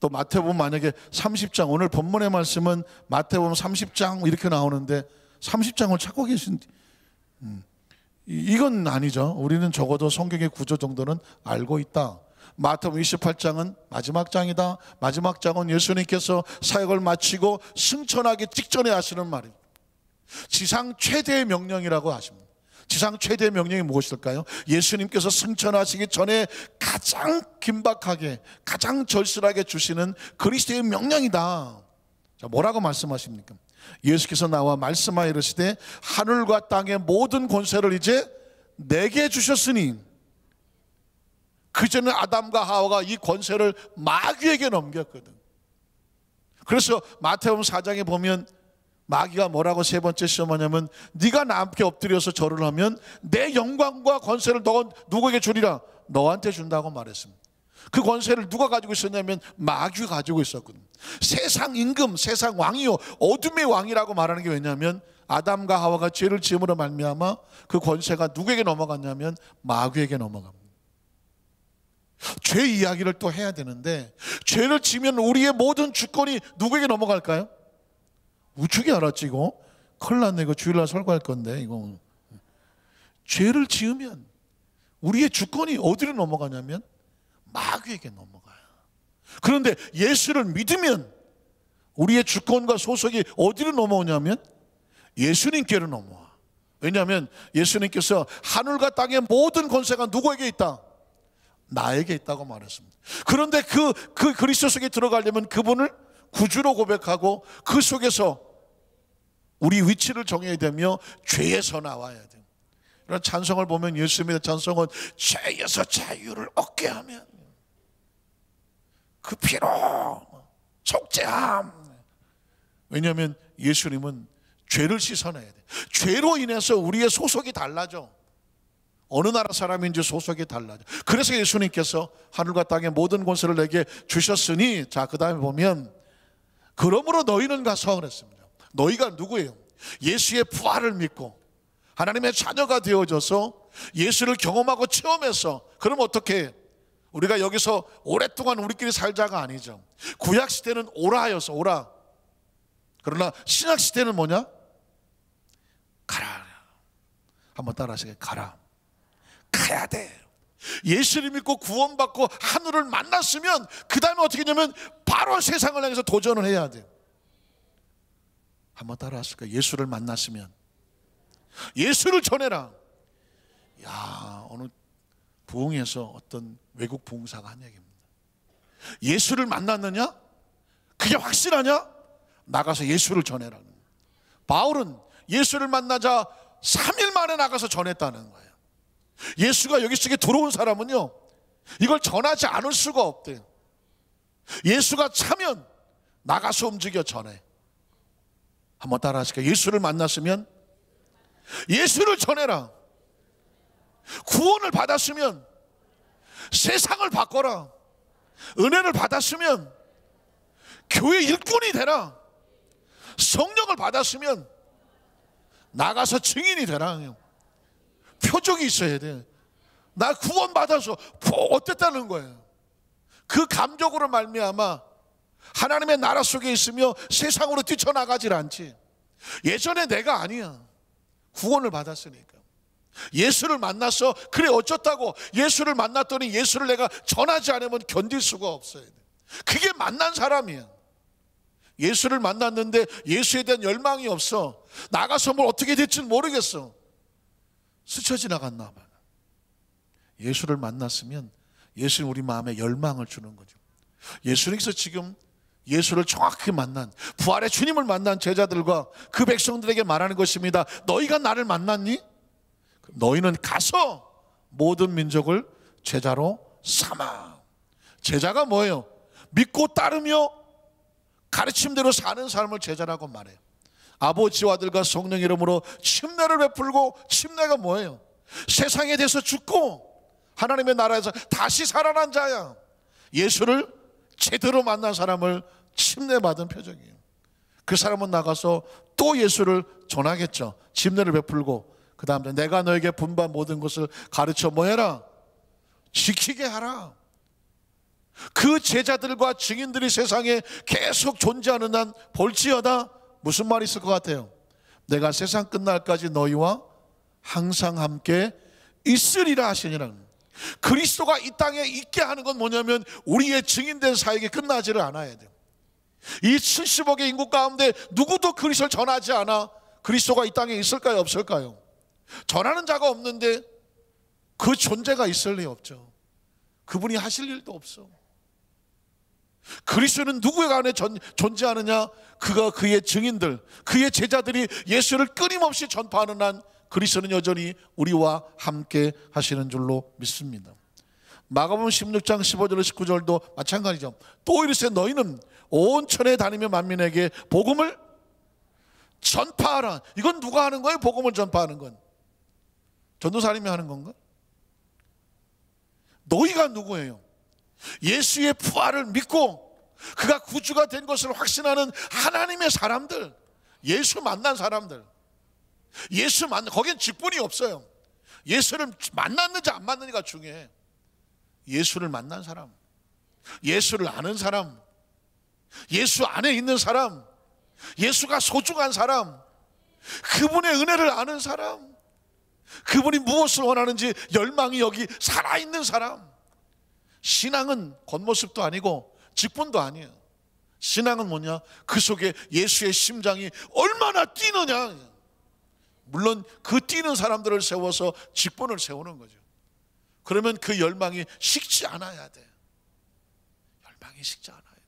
또 마태복음 만약에 30장, 오늘 본문의 말씀은 마태복음 30장 이렇게 나오는데 30장을 찾고 계신, 이건 아니죠. 우리는 적어도 성경의 구조 정도는 알고 있다. 마태복음 28장은 마지막 장이다. 마지막 장은 예수님께서 사역을 마치고 승천하기 직전에 하시는 말입니다. 지상 최대의 명령이라고 하십니다. 지상 최대의 명령이 무엇일까요? 예수님께서 승천하시기 전에 가장 긴박하게, 가장 절실하게 주시는 그리스도의 명령이다. 자, 뭐라고 말씀하십니까? 예수께서 나와 말씀하여 이르시되, 하늘과 땅의 모든 권세를 이제 내게 주셨으니. 그전에 아담과 하와가 이 권세를 마귀에게 넘겼거든. 그래서 마태복음 4장에 보면 마귀가 뭐라고 세 번째 시험하냐면, 네가 나한테 엎드려서 절을 하면 내 영광과 권세를 누구에게 주리라? 너한테 준다고 말했습니다. 그 권세를 누가 가지고 있었냐면 마귀가 가지고 있었거든요. 세상 임금, 세상 왕이요, 어둠의 왕이라고 말하는 게 왜냐하면 아담과 하와가 죄를 지음으로 말미암아 그 권세가 누구에게 넘어갔냐면 마귀에게 넘어갑니다. 죄 이야기를 또 해야 되는데, 죄를 지면 우리의 모든 주권이 누구에게 넘어갈까요? 우측이 알았지. 이거 큰일 났네. 이거 주일날 설교할 건데, 이거 죄를 지으면 우리의 주권이 어디로 넘어가냐면 마귀에게 넘어가요. 그런데 예수를 믿으면 우리의 주권과 소속이 어디로 넘어오냐면 예수님께로 넘어와. 왜냐하면 예수님께서 하늘과 땅의 모든 권세가 누구에게 있다? 나에게 있다고 말했습니다. 그런데 그 그리스도 속에 들어가려면 그분을 구주로 고백하고 그 속에서 우리 위치를 정해야 되며 죄에서 나와야 돼요. 이런 찬송을 보면, 예수님의 찬송은 죄에서 자유를 얻게 하면 그 피로 속죄함. 왜냐하면 예수님은 죄를 씻어내야 돼. 죄로 인해서 우리의 소속이 달라져. 어느 나라 사람인지 소속이 달라져. 그래서 예수님께서 하늘과 땅의 모든 권세를 내게 주셨으니, 자, 그 다음에 보면 그러므로 너희는 가서 그랬습니다. 너희가 누구예요? 예수의 부활을 믿고 하나님의 자녀가 되어져서 예수를 경험하고 체험해서, 그럼 어떻게 해? 우리가 여기서 오랫동안 우리끼리 살자가 아니죠. 구약 시대는 오라였어, 오라. 그러나 신약 시대는 뭐냐? 가라. 한번 따라하시게. 가라. 가야 돼. 예수를 믿고 구원받고 하늘을 만났으면 그 다음에 어떻게 되냐면 바로 세상을 향해서 도전을 해야 돼요. 한번 따라하실까요? 예수를 만났으면 예수를 전해라. 야, 어느 부흥에서 어떤 외국 부흥사가 한 얘기입니다. 예수를 만났느냐? 그게 확실하냐? 나가서 예수를 전해라. 바울은 예수를 만나자 3일 만에 나가서 전했다는 거예요. 예수가 여기 속에 들어온 사람은요, 이걸 전하지 않을 수가 없대요. 예수가 차면 나가서 움직여 전해. 한번 따라 하실까요? 예수를 만났으면 예수를 전해라. 구원을 받았으면 세상을 바꿔라. 은혜를 받았으면 교회 일꾼이 되라. 성령을 받았으면 나가서 증인이 되라. 표적이 있어야 돼. 나 구원 받아서 어땠다는 거예요. 그 감격으로 말미암아 하나님의 나라 속에 있으며 세상으로 뛰쳐나가질 않지. 예전에 내가 아니야. 구원을 받았으니까. 예수를 만났어. 그래 어쩌다고. 예수를 만났더니 예수를 내가 전하지 않으면 견딜 수가 없어야 돼. 그게 만난 사람이야. 예수를 만났는데 예수에 대한 열망이 없어. 나가서 뭘 어떻게 될지는 모르겠어. 스쳐 지나갔나 봐. 예수를 만났으면 예수는 우리 마음에 열망을 주는 거죠. 예수님께서 지금 예수를 정확히 만난, 부활의 주님을 만난 제자들과 그 백성들에게 말하는 것입니다. 너희가 나를 만났니? 너희는 가서 모든 민족을 제자로 삼아. 제자가 뭐예요? 믿고 따르며 가르침대로 사는 삶을 제자라고 말해요. 아버지와 아들과 성령 이름으로 침례를 베풀고, 침례가 뭐예요? 세상에 대해서 죽고 하나님의 나라에서 다시 살아난 자야. 예수를 제대로 만난 사람을 침례받은 표적이에요. 그 사람은 나가서 또 예수를 전하겠죠. 침례를 베풀고 그 다음에 내가 너에게 분부한 모든 것을 가르쳐 뭐 해라? 지키게 하라. 그 제자들과 증인들이 세상에 계속 존재하는 한 볼지어다. 무슨 말이 있을 것 같아요? 내가 세상 끝날까지 너희와 항상 함께 있으리라 하시니라. 그리스도가 이 땅에 있게 하는 건 뭐냐면 우리의 증인된 사역이 끝나지를 않아야 돼요. 이 70억의 인구 가운데 누구도 그리스도를 전하지 않아 그리스도가 이 땅에 있을까요? 없을까요? 전하는 자가 없는데 그 존재가 있을 리 없죠. 그분이 하실 일도 없어. 그리스도는 누구의 안에 존재하느냐? 그가 그의 증인들, 그의 제자들이 예수를 끊임없이 전파하는 한 그리스도는 여전히 우리와 함께 하시는 줄로 믿습니다. 마가복음 16장 15절 19절도 마찬가지죠. 또 이르시되 너희는 온 천에 다니며 만민에게 복음을 전파하라. 이건 누가 하는 거예요? 복음을 전파하는 건 전도사님이 하는 건가? 너희가 누구예요? 예수의 부활을 믿고 그가 구주가 된 것을 확신하는 하나님의 사람들, 예수 만난 사람들. 거긴 직분이 없어요. 예수를 만났는지 안 만났는지가 중요해. 예수를 만난 사람, 예수를 아는 사람, 예수 안에 있는 사람, 예수가 소중한 사람, 그분의 은혜를 아는 사람, 그분이 무엇을 원하는지 열망이 여기 살아있는 사람. 신앙은 겉모습도 아니고 직분도 아니에요. 신앙은 뭐냐? 그 속에 예수의 심장이 얼마나 뛰느냐. 물론 그 뛰는 사람들을 세워서 직분을 세우는 거죠. 그러면 그 열망이 식지 않아야 돼. 열망이 식지 않아야 돼.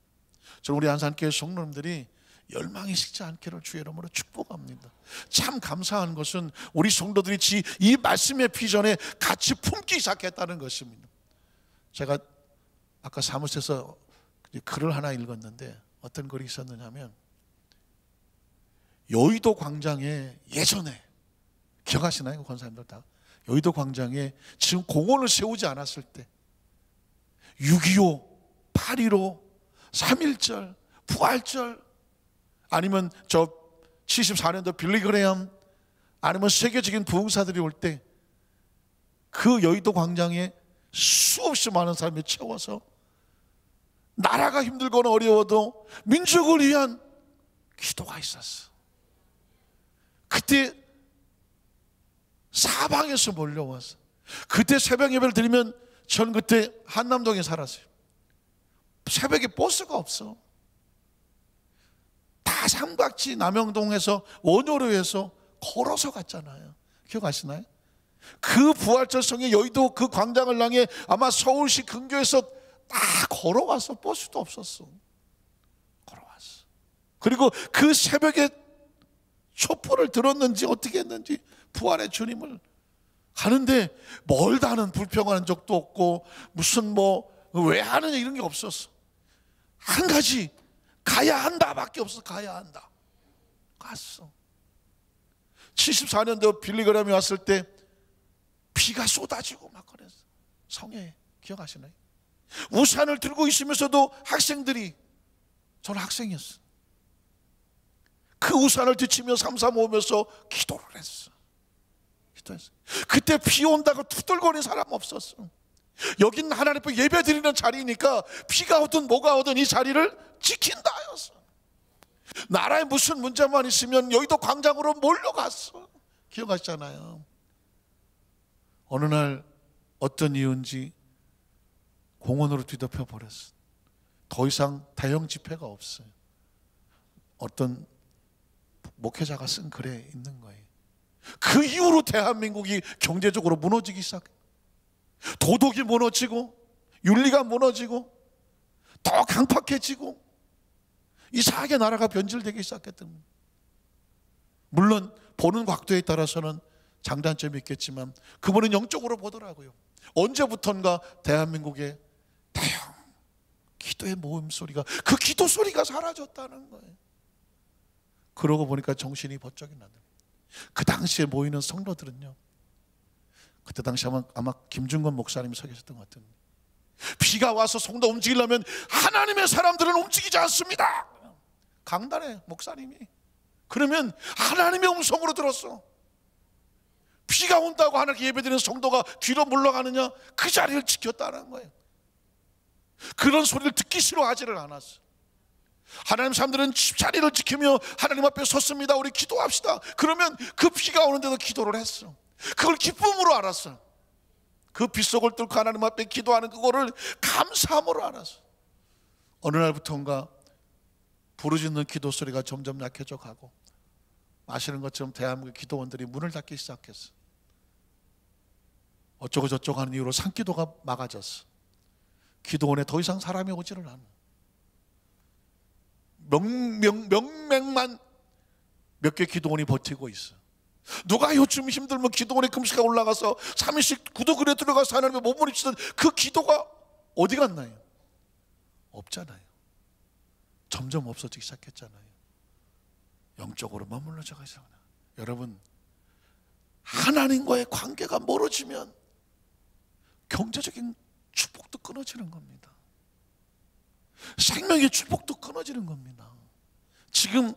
저는 우리 안산교회 성도님들이 열망이 식지 않기를 주의 이름으로 축복합니다. 참 감사한 것은 우리 성도들이 이 말씀의 비전에 같이 품기 시작했다는 것입니다. 제가 아까 사무실에서 글을 하나 읽었는데 어떤 글이 있었느냐면 여의도 광장에 예전에 기억하시나요? 권사님들 다 여의도 광장에 지금 공원을 세우지 않았을 때 6.25, 8.15, 3.1절, 부활절 아니면 저 74년도 빌리그레엄 아니면 세계적인 부흥사들이 올 때 그 여의도 광장에 수없이 많은 사람이 채워서 나라가 힘들거나 어려워도 민족을 위한 기도가 있었어. 그때 사방에서 몰려와서, 그때 새벽 예배를 드리면, 전 그때 한남동에 살았어요. 새벽에 버스가 없어. 다 삼각지 남영동에서 원효로에서 걸어서 갔잖아요. 기억하시나요? 그 부활절성의 여의도 그 광장을 향해 아마 서울시 근교에서 다 걸어와서, 버스도 없었어. 걸어왔어. 그리고 그 새벽에 촛불을 들었는지 어떻게 했는지 부활의 주님을 가는데, 멀다는 불평하는 적도 없고 무슨 왜 하느냐 이런 게 없었어. 한 가지, 가야 한다 밖에 없어. 가야 한다. 갔어. 74년도 빌리그램이 왔을 때 비가 쏟아지고 막 그랬어. 성에. 기억하시나요? 우산을 들고 있으면서도 학생들이, 저는 학생이었어, 그 우산을 뒤치며 삼삼오면서 기도를 했어. 기도했어. 그때 비 온다고 투덜거리는 사람 없었어. 여긴 하나님 앞에 예배 드리는 자리니까 비가 오든 뭐가 오든 이 자리를 지킨다였어. 나라에 무슨 문제만 있으면 여의도 광장으로 몰려갔어. 기억하시잖아요. 어느 날 어떤 이유인지 공원으로 뒤덮여 버렸어. 더 이상 대형 집회가 없어요. 어떤 목회자가 쓴 글에 있는 거예요. 그 이후로 대한민국이 경제적으로 무너지기 시작해. 도덕이 무너지고 윤리가 무너지고 더 강팍해지고 이상하게 나라가 변질되기 시작했던 거예요. 물론 보는 각도에 따라서는 장단점이 있겠지만 그분은 영적으로 보더라고요. 언제부턴가 대한민국의 대형 기도의 모임 소리가, 그 기도 소리가 사라졌다는 거예요. 그러고 보니까 정신이 번쩍이 나는 거예요. 그 당시에 모이는 성도들은요, 그때 당시 아마 김중건 목사님이 서 계셨던 것 같은데, 비가 와서 성도 움직이려면 하나님의 사람들은 움직이지 않습니다. 강단에 목사님이. 그러면 하나님의 음성으로 들었어. 비가 온다고 하나님께 예배드리는 성도가 뒤로 물러가느냐? 그 자리를 지켰다는 거예요. 그런 소리를 듣기 싫어하지를 않았어. 하나님 사람들은 자리를 지키며 하나님 앞에 섰습니다. 우리 기도합시다. 그러면 그 비가 오는데도 기도를 했어. 그걸 기쁨으로 알았어. 그 빗속을 뚫고 하나님 앞에 기도하는 그거를 감사함으로 알았어. 어느 날부터인가 부르짖는 기도 소리가 점점 약해져 가고, 아시는 것처럼 대한민국 기도원들이 문을 닫기 시작했어. 어쩌고 저쩌고 하는 이유로 산기도가 막아졌어. 기도원에 더 이상 사람이 오지를 않아. 명맥만 몇 개 기도원이 버티고 있어. 누가 요즘 힘들면 기도원에 금식하고 올라가서 3일씩 구두그레 들어가서 하나님의 몸을 입히던 그 기도가 어디 갔나요? 없잖아요. 점점 없어지기 시작했잖아요. 영적으로 머물러져 가잖아요. 여러분, 하나님과의 관계가 멀어지면 경제적인 축복도 끊어지는 겁니다. 생명의 축복도 끊어지는 겁니다. 지금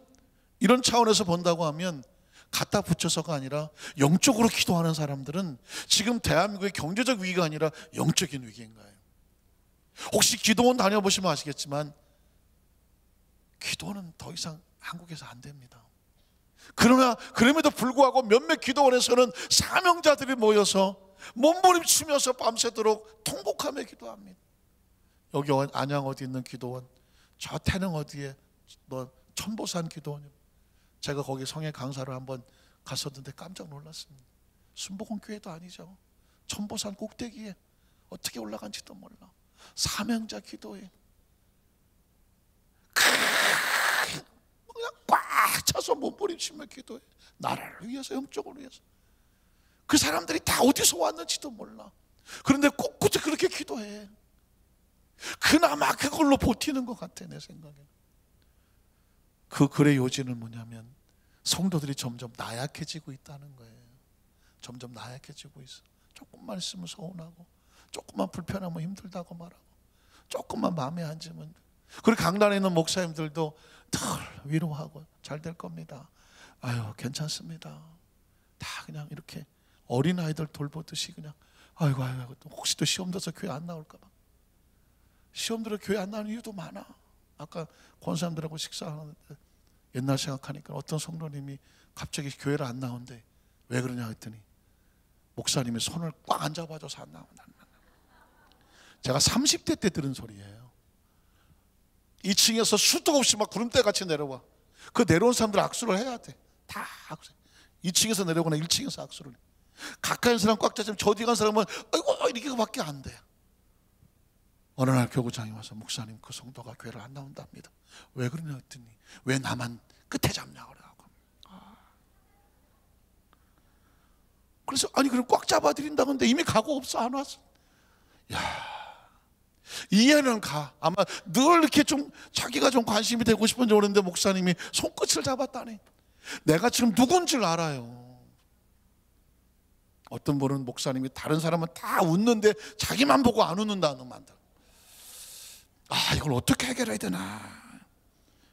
이런 차원에서 본다고 하면 갖다 붙여서가 아니라 영적으로 기도하는 사람들은 지금 대한민국의 경제적 위기가 아니라 영적인 위기인 거예요. 혹시 기도원 다녀보시면 아시겠지만 기도는 더 이상 한국에서 안 됩니다. 그러나 그럼에도 불구하고 몇몇 기도원에서는 사명자들이 모여서 몸부림치면서 밤새도록 통곡하며 기도합니다. 여기 안양 어디 있는 기도원, 저 태릉 어디에 천보산 기도원, 제가 거기 성에 강사를 한번 갔었는데 깜짝 놀랐습니다. 순복음 교회도 아니죠. 천보산 꼭대기에 어떻게 올라간지도 몰라. 사명자 기도에 그냥 꽉 차서 몸부림치며 기도해. 나라를 위해서, 영적으로 위해서. 그 사람들이 다 어디서 왔는지도 몰라. 그런데 꿋꿋이 그렇게 기도해. 그나마 그걸로 버티는 것 같아, 내 생각에는. 그 글의 요지는 뭐냐면 성도들이 점점 나약해지고 있다는 거예요. 점점 나약해지고 있어. 조금만 있으면 서운하고, 조금만 불편하면 힘들다고 말하고, 조금만 마음에 안 들면. 그리고 강단에 있는 목사님들도 늘 위로하고 잘 될 겁니다. 아유, 괜찮습니다. 다 그냥 이렇게 어린아이들 돌보듯이 그냥 아이고 혹시 또 시험 들어서 교회 안 나올까 봐. 시험 들어 교회 안 나오는 이유도 많아. 아까 권사님들하고 식사하는데 옛날 생각하니까 어떤 성도님이 갑자기 교회를 안 나온대. 왜 그러냐 했더니 목사님이 손을 꽉 안 잡아줘서 안 나온다. 제가 30대 때 들은 소리예요. 2층에서 수도 없이 막 구름대같이 내려와. 그 내려온 사람들 악수를 해야 돼. 다 악수. 2층에서 내려오거나 1층에서 악수를 해. 가까이 있는 사람 꽉 잡으면 저 뒤 간 사람은 아이고 이렇게밖에 안 돼. 어느 날 교구장이 와서 목사님 그 성도가 교회를 안 나온답니다. 왜 그러냐 했더니 왜 나만 끝에 잡냐 그러고. 그래서 아니 그럼 꽉 잡아드린다고 하는데 이미 가고 없어 안 왔어. 야, 이해는 가. 아마 늘 이렇게 좀 자기가 좀 관심이 되고 싶은지 모르는데 목사님이 손끝을 잡았다니. 내가 지금 누군지를 알아요. 어떤 분은 목사님이 다른 사람은 다 웃는데 자기만 보고 안 웃는다는 말들. 아, 이걸 어떻게 해결해야 되나.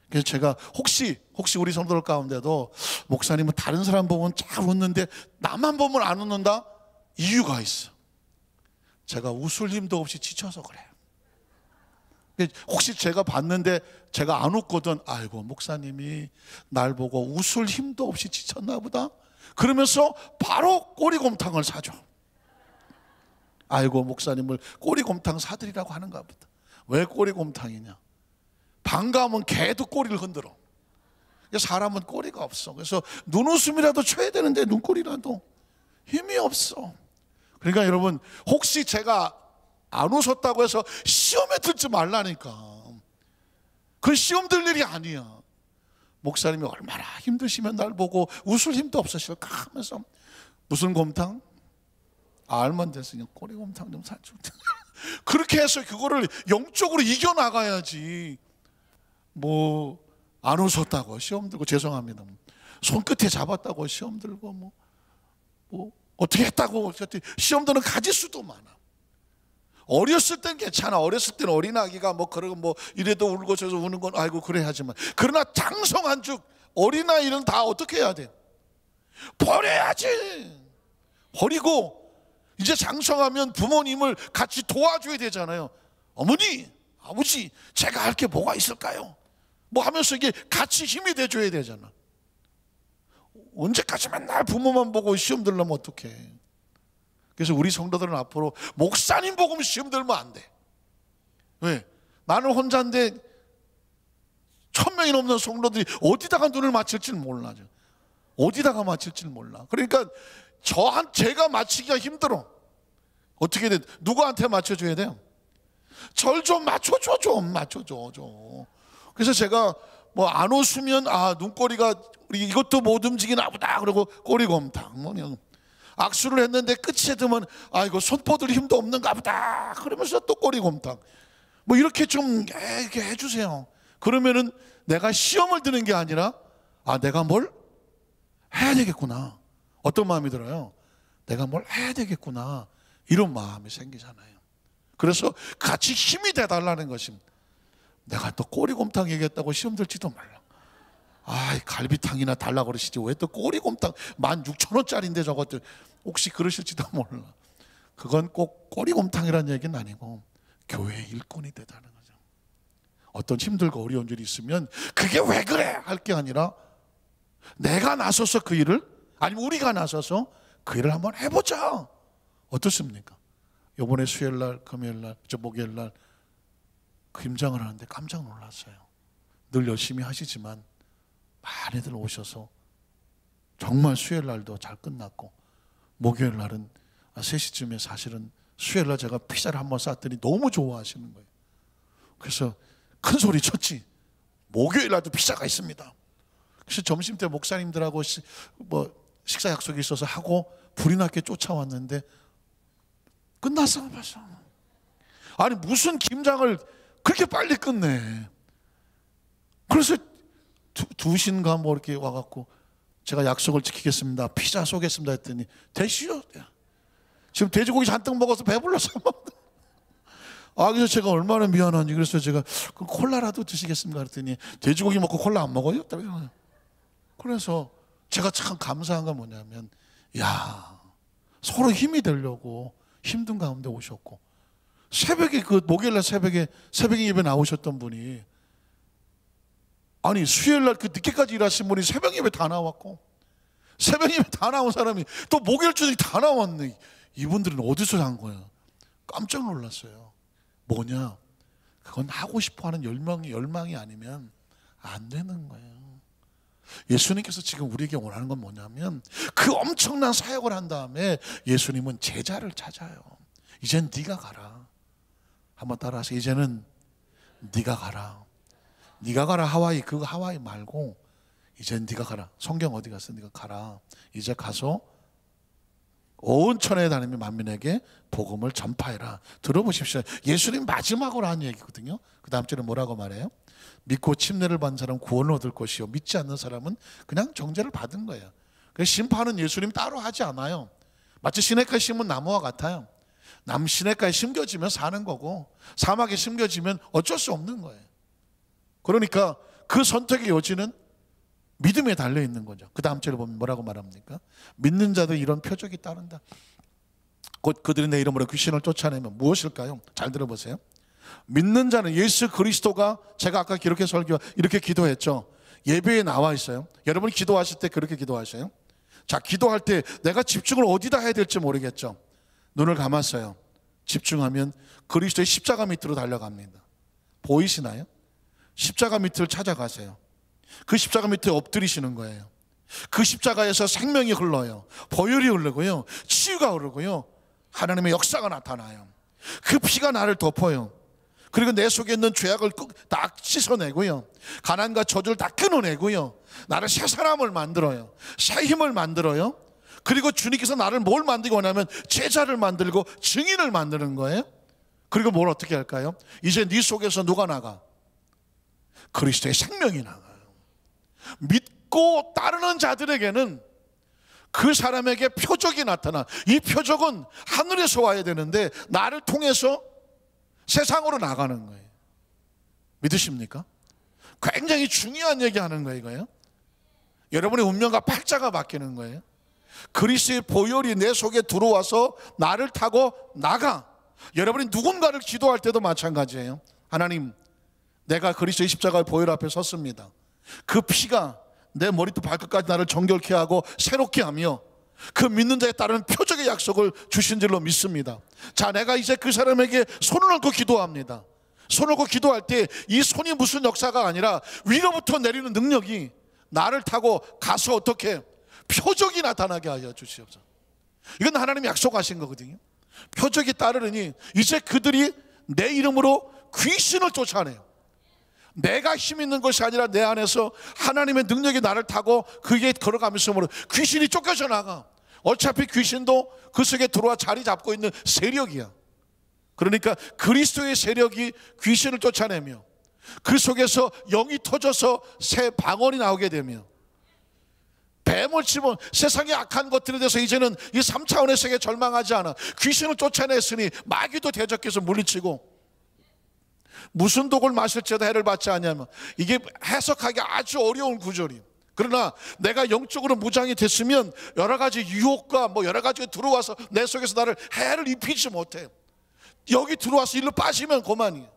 그래서 제가 혹시 우리 성도들 가운데도 목사님은 다른 사람 보면 잘 웃는데 나만 보면 안 웃는다? 이유가 있어. 제가 웃을 힘도 없이 지쳐서 그래요. 혹시 제가 봤는데 제가 안 웃거든. 아이고 목사님이 날 보고 웃을 힘도 없이 지쳤나 보다. 그러면서 바로 꼬리곰탕을 사줘. 아이고 목사님을 꼬리곰탕 사드리라고 하는가 보다. 왜 꼬리곰탕이냐? 반가우면 개도 꼬리를 흔들어. 사람은 꼬리가 없어. 그래서 눈웃음이라도 쳐야 되는데 눈꼬리라도 힘이 없어. 그러니까 여러분 혹시 제가 안 웃었다고 해서 시험에 들지 말라니까. 그건 시험 들 일이 아니야. 목사님이 얼마나 힘드시면 날 보고 웃을 힘도 없으실까 하면서 무슨 곰탕? 알면 됐으니 꼬리곰탕 좀 사줘. 그렇게 해서 그거를 영적으로 이겨나가야지. 뭐 안 웃었다고 시험 들고 죄송합니다. 손끝에 잡았다고 시험 들고 뭐 어떻게 했다고 시험 드는 가지수도 많아. 어렸을 땐 괜찮아. 어렸을 때는 어린아기가 뭐 그러고 뭐 이래도 울고 저래서 우는 건 아이고 그래 하지만 그러나 장성한 즉 어린아이는 다 어떻게 해야 돼? 버려야지. 버리고 이제 장성하면 부모님을 같이 도와줘야 되잖아요. 어머니, 아버지, 제가 할 게 뭐가 있을까요? 뭐 하면서 이게 같이 힘이 돼줘야 되잖아. 언제까지 맨날 부모만 보고 시험 들려면 어떡해. 그래서 우리 성도들은 앞으로 목사님 보고 시험 들면 안 돼. 왜? 나는 혼자인데 1000명이 넘는 성도들이 어디다가 눈을 맞출지 몰라. 어디다가 맞출지 몰라. 그러니까 제가 맞히기가 힘들어. 어떻게 돼? 누구한테 맞춰줘야 돼요? 절 좀 맞춰줘, 좀 맞춰줘. 그래서 제가 뭐 안 웃으면 눈꼬리가 우리 이것도 못 움직이나 보다. 그러고 꼬리곰탕 그냥 악수를 했는데 끝에 되면 이거 손뻗을 힘도 없는가 보다. 그러면서 또 꼬리곰탕. 뭐 이렇게 좀 이렇게 해주세요. 그러면은 내가 시험을 드는 게 아니라 내가 뭘 해야 되겠구나. 어떤 마음이 들어요? 내가 뭘 해야 되겠구나. 이런 마음이 생기잖아요. 그래서 같이 힘이 돼달라는 것입니다. 내가 또 꼬리곰탕 얘기했다고 시험 들지도 몰라. 갈비탕이나 달라고 그러시지 왜 또 꼬리곰탕 16,000원짜리인데 저것들 혹시 그러실지도 몰라. 그건 꼭 꼬리곰탕이라는 얘기는 아니고 교회의 일꾼이 되다는 거죠. 어떤 힘들고 어려운 일이 있으면 그게 왜 그래 할 게 아니라 내가 나서서 그 일을 아니면 우리가 나서서 그 일을 한번 해보자. 어떻습니까? 이번에 수요일날 금요일날 목요일날 그 임장을 하는데 깜짝 놀랐어요. 늘 열심히 하시지만 많이들 오셔서 정말 수요일날도 잘 끝났고 목요일날은 3시쯤에 사실은 수요일날 제가 피자를 한번 쌌더니 너무 좋아하시는 거예요. 그래서 큰 소리 쳤지. 목요일날도 피자가 있습니다. 그래서 점심때 목사님들하고 식사 약속이 있어서 하고 불이 나게 쫓아왔는데 끝났어 벌써. 아니 무슨 김장을 그렇게 빨리 끝내. 그래서 2시인가 뭐 이렇게 와갖고 제가 약속을 지키겠습니다. 피자 쏘겠습니다 했더니 되시오. 지금 돼지고기 잔뜩 먹어서 배불러서 그래서 제가 얼마나 미안한지 그래서 제가 콜라라도 드시겠습니까 그랬더니 돼지고기 먹고 콜라 안 먹어요? 그래서 제가 참 감사한 건 뭐냐면 서로 힘이 되려고 힘든 가운데 오셨고, 새벽에 그 목요일날 새벽에 예배 나오셨던 분이, 아니 수요일날 그 늦게까지 일하신 분이 새벽 예배 다 나왔고, 새벽 예배 다 나온 사람이 또 목요일 저녁 다 나왔네. 이분들은 어디서 산 거야? 깜짝 놀랐어요. 뭐냐? 그건 하고 싶어하는 열망이 아니면 안 되는 거예요. 예수님께서 지금 우리에게 원하는 건 뭐냐면, 그 엄청난 사역을 한 다음에 예수님은 제자를 찾아요. 이젠 네가 가라. 한번 따라하세요. 이제는 네가 가라. 네가 가라. 하와이, 그거 하와이 말고 이젠 네가 가라. 성경 어디 갔어? 네가 가라. 이제 가서 온 천하에 다니며 만민에게 복음을 전파해라. 들어보십시오. 예수님 마지막으로 한 얘기거든요. 그 다음 절에 뭐라고 말해요? 믿고 침례를 받은 사람은 구원을 얻을 것이요, 믿지 않는 사람은 그냥 정죄를 받은 거예요. 그래서 심판은 예수님 따로 하지 않아요. 마치 시냇가에 심은 나무와 같아요. 시냇가에 심겨지면 사는 거고, 사막에 심겨지면 어쩔 수 없는 거예요. 그러니까 그 선택의 여지는 믿음에 달려 있는 거죠. 그 다음 절에 보면 뭐라고 말합니까? 믿는 자들 이런 표적이 따른다. 곧 그들이 내 이름으로 귀신을 쫓아내면 무엇일까요? 잘 들어보세요. 믿는 자는 예수 그리스도가, 제가 아까 이렇게 이렇게 기도했죠. 예배에 나와 있어요. 여러분이 기도하실 때 그렇게 기도하셔요. 자, 기도할 때 내가 집중을 어디다 해야 될지 모르겠죠. 눈을 감았어요. 집중하면 그리스도의 십자가 밑으로 달려갑니다. 보이시나요? 십자가 밑을 찾아가세요. 그 십자가 밑에 엎드리시는 거예요. 그 십자가에서 생명이 흘러요. 보혈이 흐르고요, 치유가 흐르고요, 하나님의 역사가 나타나요. 그 피가 나를 덮어요. 그리고 내 속에 있는 죄악을 다 씻어내고요, 가난과 저주를 다 끊어내고요, 나를 새 사람을 만들어요. 새 힘을 만들어요. 그리고 주님께서 나를 뭘 만들고 원하면 제자를 만들고 증인을 만드는 거예요. 그리고 뭘 어떻게 할까요? 이제 네 속에서 누가 나가? 그리스도의 생명이 나가요. 믿고 따르는 자들에게는 그 사람에게 표적이 나타나. 이 표적은 하늘에서 와야 되는데 나를 통해서 세상으로 나가는 거예요. 믿으십니까? 굉장히 중요한 얘기하는 거예요, 이거예요. 여러분의 운명과 팔자가 바뀌는 거예요. 그리스도의 보혈이 내 속에 들어와서 나를 타고 나가. 여러분이 누군가를 기도할 때도 마찬가지예요. 하나님, 내가 그리스도의 십자가의 보혈 앞에 섰습니다. 그 피가 내 머리부터 발끝까지 나를 정결케 하고 새롭게 하며 그 믿는 자에 따른 표적의 약속을 주신 줄로 믿습니다. 자, 내가 이제 그 사람에게 손을 얹고 기도합니다. 손을 얹고 기도할 때 이 손이 무슨 역사가 아니라 위로부터 내리는 능력이 나를 타고 가서 어떻게 표적이 나타나게 하여 주시옵소서. 이건 하나님이 약속하신 거거든요. 표적이 따르니 이제 그들이 내 이름으로 귀신을 쫓아내요. 내가 힘 있는 것이 아니라 내 안에서 하나님의 능력이 나를 타고 그게 걸어가면서 귀신이 쫓겨져 나가. 어차피 귀신도 그 속에 들어와 자리 잡고 있는 세력이야. 그러니까 그리스도의 세력이 귀신을 쫓아내며 그 속에서 영이 터져서 새 방언이 나오게 되며 뱀을 치면 세상의 악한 것들에 대해서 이제는 이 3차원의 세계에 절망하지 않아. 귀신을 쫓아냈으니 마귀도 대적해서 물리치고 무슨 독을 마실지어도 해를 받지 않냐면, 이게 해석하기 아주 어려운 구절이에요. 그러나 내가 영적으로 무장이 됐으면 여러 가지 유혹과 여러 가지가 들어와서 내 속에서 나를 해를 입히지 못해. 여기 들어와서 일로 빠지면 그만이에요.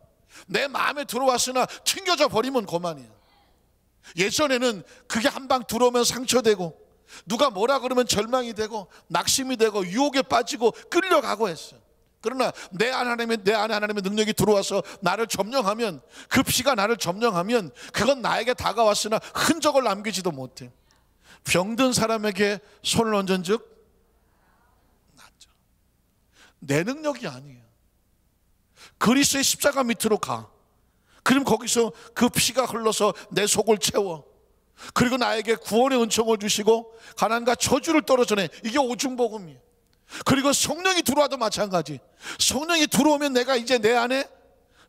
내 마음에 들어왔으나 튕겨져 버리면 그만이에요. 예전에는 그게 한 방 들어오면 상처되고 누가 뭐라 그러면 절망이 되고 낙심이 되고 유혹에 빠지고 끌려가고 했어요. 그러나 내 안에 하나님의 능력이 들어와서 나를 점령하면, 그 피가 나를 점령하면 그건 나에게 다가왔으나 흔적을 남기지도 못해. 병든 사람에게 손을 얹은 즉 낫죠. 내 능력이 아니에요. 그리스도의 십자가 밑으로 가. 그럼 거기서 그 피가 흘러서 내 속을 채워. 그리고 나에게 구원의 은총을 주시고 가난과 저주를 떨어져내. 이게 오중복음이에요. 그리고 성령이 들어와도 마찬가지. 성령이 들어오면 내가 이제 내 안에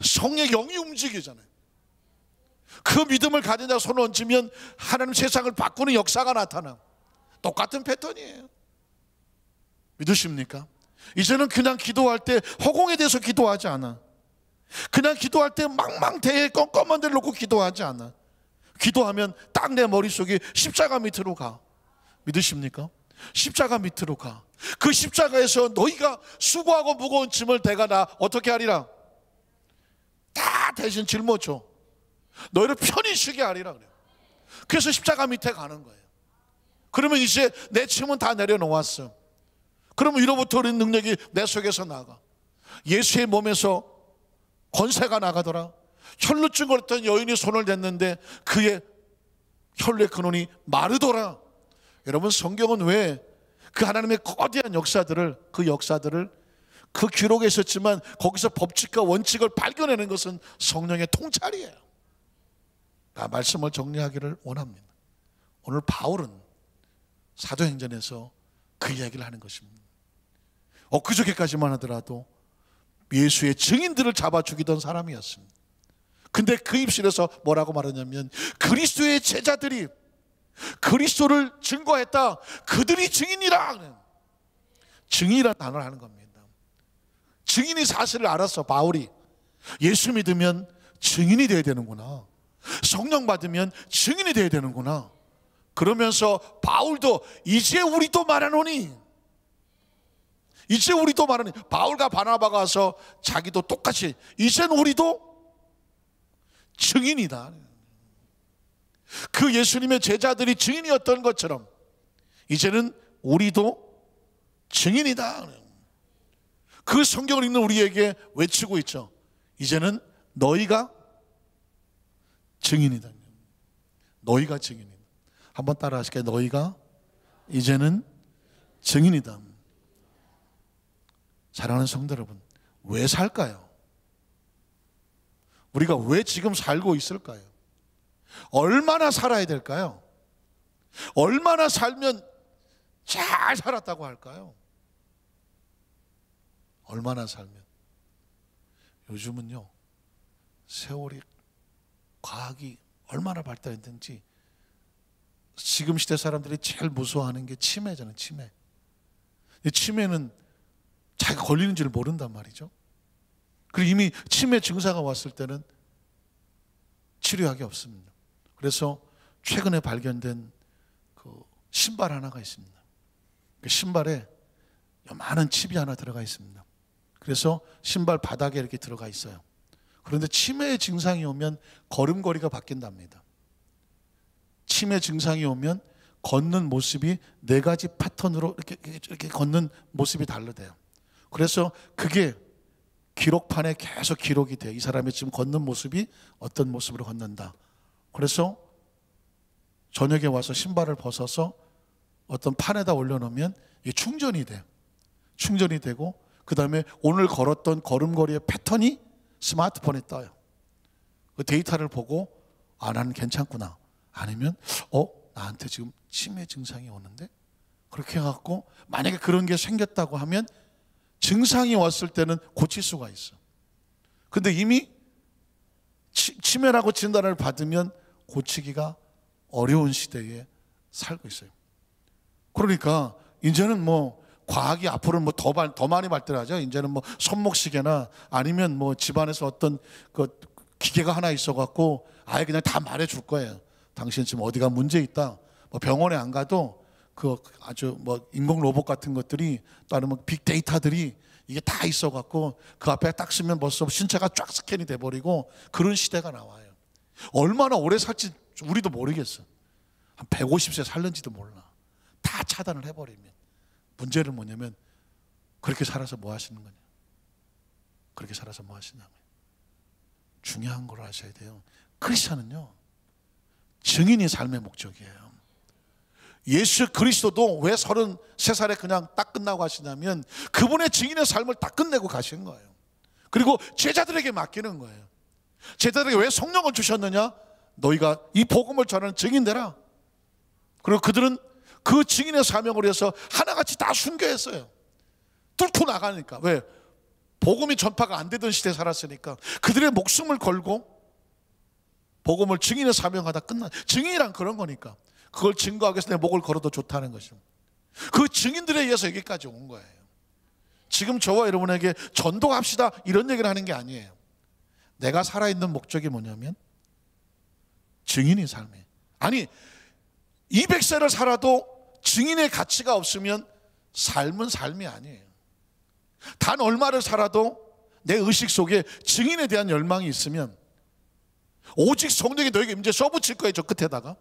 성령의 영이 움직이잖아요. 그 믿음을 가진 자가 손을 얹으면 하나님 세상을 바꾸는 역사가 나타나. 똑같은 패턴이에요. 믿으십니까? 이제는 그냥 기도할 때 허공에 대해서 기도하지 않아. 그냥 기도할 때 망망대해 껌껌한 데를 놓고 기도하지 않아. 기도하면 딱 내 머릿속에 십자가 밑으로 가. 믿으십니까? 십자가 밑으로 가. 그 십자가에서 너희가 수고하고 무거운 짐을 내가 나 어떻게 하리라? 다 대신 짊어져. 너희를 편히 쉬게 하리라 그래요. 그래서 십자가 밑에 가는 거예요. 그러면 이제 내 짐은 다 내려놓았어. 그러면 이로부터 어린 능력이 내 속에서 나가. 예수의 몸에서 권세가 나가더라. 혈루증 걸렸던 여인이 손을 댔는데 그의 혈루의 근원이 마르더라. 여러분, 성경은 왜 그 하나님의 거대한 역사들을, 그 기록에 있었지만 거기서 법칙과 원칙을 발견하는 것은 성령의 통찰이에요. 나 말씀을 정리하기를 원합니다. 오늘 바울은 사도행전에서 그 이야기를 하는 것입니다. 엊그저께까지만 하더라도 예수의 증인들을 잡아 죽이던 사람이었습니다. 근데 그 입술에서 뭐라고 말하냐면 그리스도의 제자들이 그리스도를 증거했다. 그들이 증인이라. 증인이라는 단어를 하는 겁니다. 증인이 사실을 알았어. 바울이 예수 믿으면 증인이 돼야 되는구나. 성령 받으면 증인이 돼야 되는구나. 그러면서 바울도 이제 우리도 말하노니, 바울과 바나바가 와서 자기도 똑같이 이제는 우리도 증인이다. 그 예수님의 제자들이 증인이었던 것처럼 이제는 우리도 증인이다. 그 성경을 읽는 우리에게 외치고 있죠. 이제는 너희가 증인이다. 너희가 증인이다. 한번 따라 하실까요? 너희가 이제는 증인이다. 사랑하는 성도 여러분, 왜 살까요? 우리가 왜 지금 살고 있을까요? 얼마나 살아야 될까요? 얼마나 살면 잘 살았다고 할까요? 얼마나 살면? 요즘은요, 세월이, 과학이 얼마나 발달했는지 지금 시대 사람들이 제일 무서워하는 게 치매잖아요. 치매. 이 치매는 자기가 걸리는지를 모른단 말이죠. 그리고 이미 치매 증상가 왔을 때는 치료약이 없습니다. 그래서 최근에 발견된 그 신발 하나가 있습니다. 그 신발에 많은 칩이 하나 들어가 있습니다. 그래서 신발 바닥에 이렇게 들어가 있어요. 그런데 치매 증상이 오면 걸음걸이가 바뀐답니다. 치매 증상이 오면 걷는 모습이 4가지 패턴으로 이렇게 걷는 모습이 다르대요. 그래서 그게 기록판에 계속 기록이 돼요. 이 사람이 지금 걷는 모습이 어떤 모습으로 걷는다. 그래서 저녁에 와서 신발을 벗어서 어떤 판에다 올려놓으면 이게 충전이 돼요. 충전이 되고 그 다음에 오늘 걸었던 걸음걸이의 패턴이 스마트폰에 떠요. 그 데이터를 보고 나는 괜찮구나. 아니면 나한테 지금 치매 증상이 오는데? 그렇게 해갖고 만약에 그런 게 생겼다고 하면 증상이 왔을 때는 고칠 수가 있어. 근데 이미 치매라고 진단을 받으면 고치기가 어려운 시대에 살고 있어요. 그러니까 이제는 뭐 과학이 앞으로는 더 많이 발달하죠. 이제는 뭐 손목시계나 아니면 뭐 집안에서 어떤 그 기계가 하나 있어갖고 아예 그냥 다 말해줄 거예요. 당신 지금 어디가 문제 있다. 뭐 병원에 안 가도 그 아주 뭐 인공 로봇 같은 것들이 또 아니면 빅데이터들이 이게 다 있어갖고 그 앞에 딱 쓰면 벌써 신체가 쫙 스캔이 돼버리고 그런 시대가 나와요. 얼마나 오래 살지 우리도 모르겠어. 한 150세 살는지도 몰라. 다 차단을 해버리면. 문제는 뭐냐면 그렇게 살아서 뭐 하시는 거냐. 그렇게 살아서 뭐 하시냐고요. 중요한 걸 아셔야 돼요. 크리스찬은요, 증인이 삶의 목적이에요. 예수 그리스도도 왜 33살에 그냥 딱 끝나고 가시냐면 그분의 증인의 삶을 딱 끝내고 가신 거예요. 그리고 제자들에게 맡기는 거예요. 제자들에게 왜 성령을 주셨느냐? 너희가 이 복음을 전하는 증인되라. 그리고 그들은 그 증인의 사명을 위해서 하나같이 다 순교했어요. 뚫고 나가니까. 왜? 복음이 전파가 안 되던 시대에 살았으니까 그들의 목숨을 걸고 복음을 증인의 사명하다 끝난. 증인이란 그런 거니까 그걸 증거하기 위해서 내 목을 걸어도 좋다는 것이죠. 그 증인들에 의해서 여기까지 온 거예요. 지금 저와 여러분에게 전도합시다 이런 얘기를 하는 게 아니에요. 내가 살아있는 목적이 뭐냐면 증인이 삶이에요. 아니 200세를 살아도 증인의 가치가 없으면 삶은 삶이 아니에요. 단 얼마를 살아도 내 의식 속에 증인에 대한 열망이 있으면, 오직 성령이 너에게 이제 써붙일 거예요. 저 끝에다가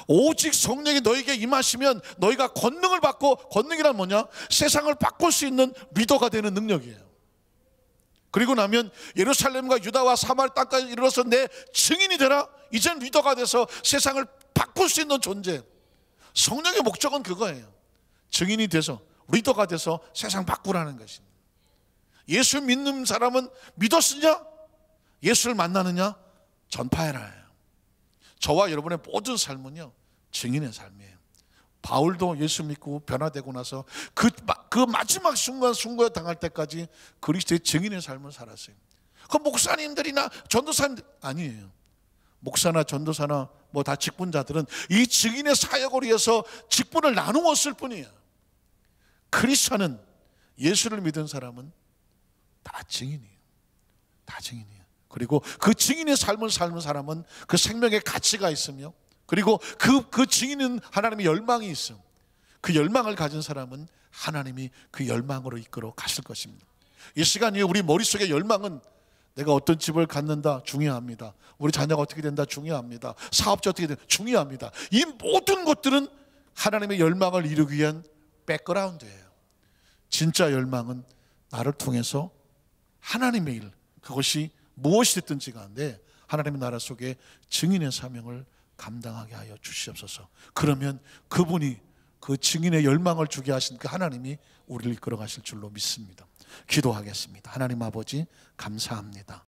오직 성령이 너에게 임하시면 너희가 권능을 받고, 권능이란 뭐냐? 세상을 바꿀 수 있는 리더가 되는 능력이에요. 그리고 나면 예루살렘과 유다와 사마리 땅까지 이르러서 내 증인이 되라. 이젠 리더가 돼서 세상을 바꿀 수 있는 존재. 성령의 목적은 그거예요. 증인이 돼서, 리더가 돼서 세상 바꾸라는 것입니다. 예수 믿는 사람은 믿었으냐? 예수를 만나느냐? 전파해라. 저와 여러분의 모든 삶은요, 증인의 삶이에요. 바울도 예수 믿고 변화되고 나서 그 마지막 순간 당할 때까지 그리스도의 증인의 삶을 살았어요. 그 목사님들이나 전도사님들 아니에요. 목사나 전도사나 뭐 다 직분자들은 이 증인의 사역을 위해서 직분을 나누었을 뿐이에요. 크리스천은, 예수를 믿은 사람은 다 증인이에요. 다 증인이에요. 그리고 그 증인의 삶을 사는 사람은 그 생명의 가치가 있으며, 그리고 그 증인은 하나님의 열망이 있어. 그 열망을 가진 사람은 하나님이 그 열망으로 이끌어 가실 것입니다. 이 시간에 우리 머릿속의 열망은, 내가 어떤 집을 갖는다, 중요합니다. 우리 자녀가 어떻게 된다, 중요합니다. 사업자 어떻게 된다, 중요합니다. 이 모든 것들은 하나님의 열망을 이루기 위한 백그라운드예요. 진짜 열망은 나를 통해서 하나님의 일, 그것이 무엇이 됐든지 간에 하나님의 나라 속에 증인의 사명을 감당하게 하여 주시옵소서. 그러면 그분이, 그 증인의 열망을 주게 하신 그 하나님이 우리를 이끌어 가실 줄로 믿습니다. 기도하겠습니다. 하나님 아버지, 감사합니다.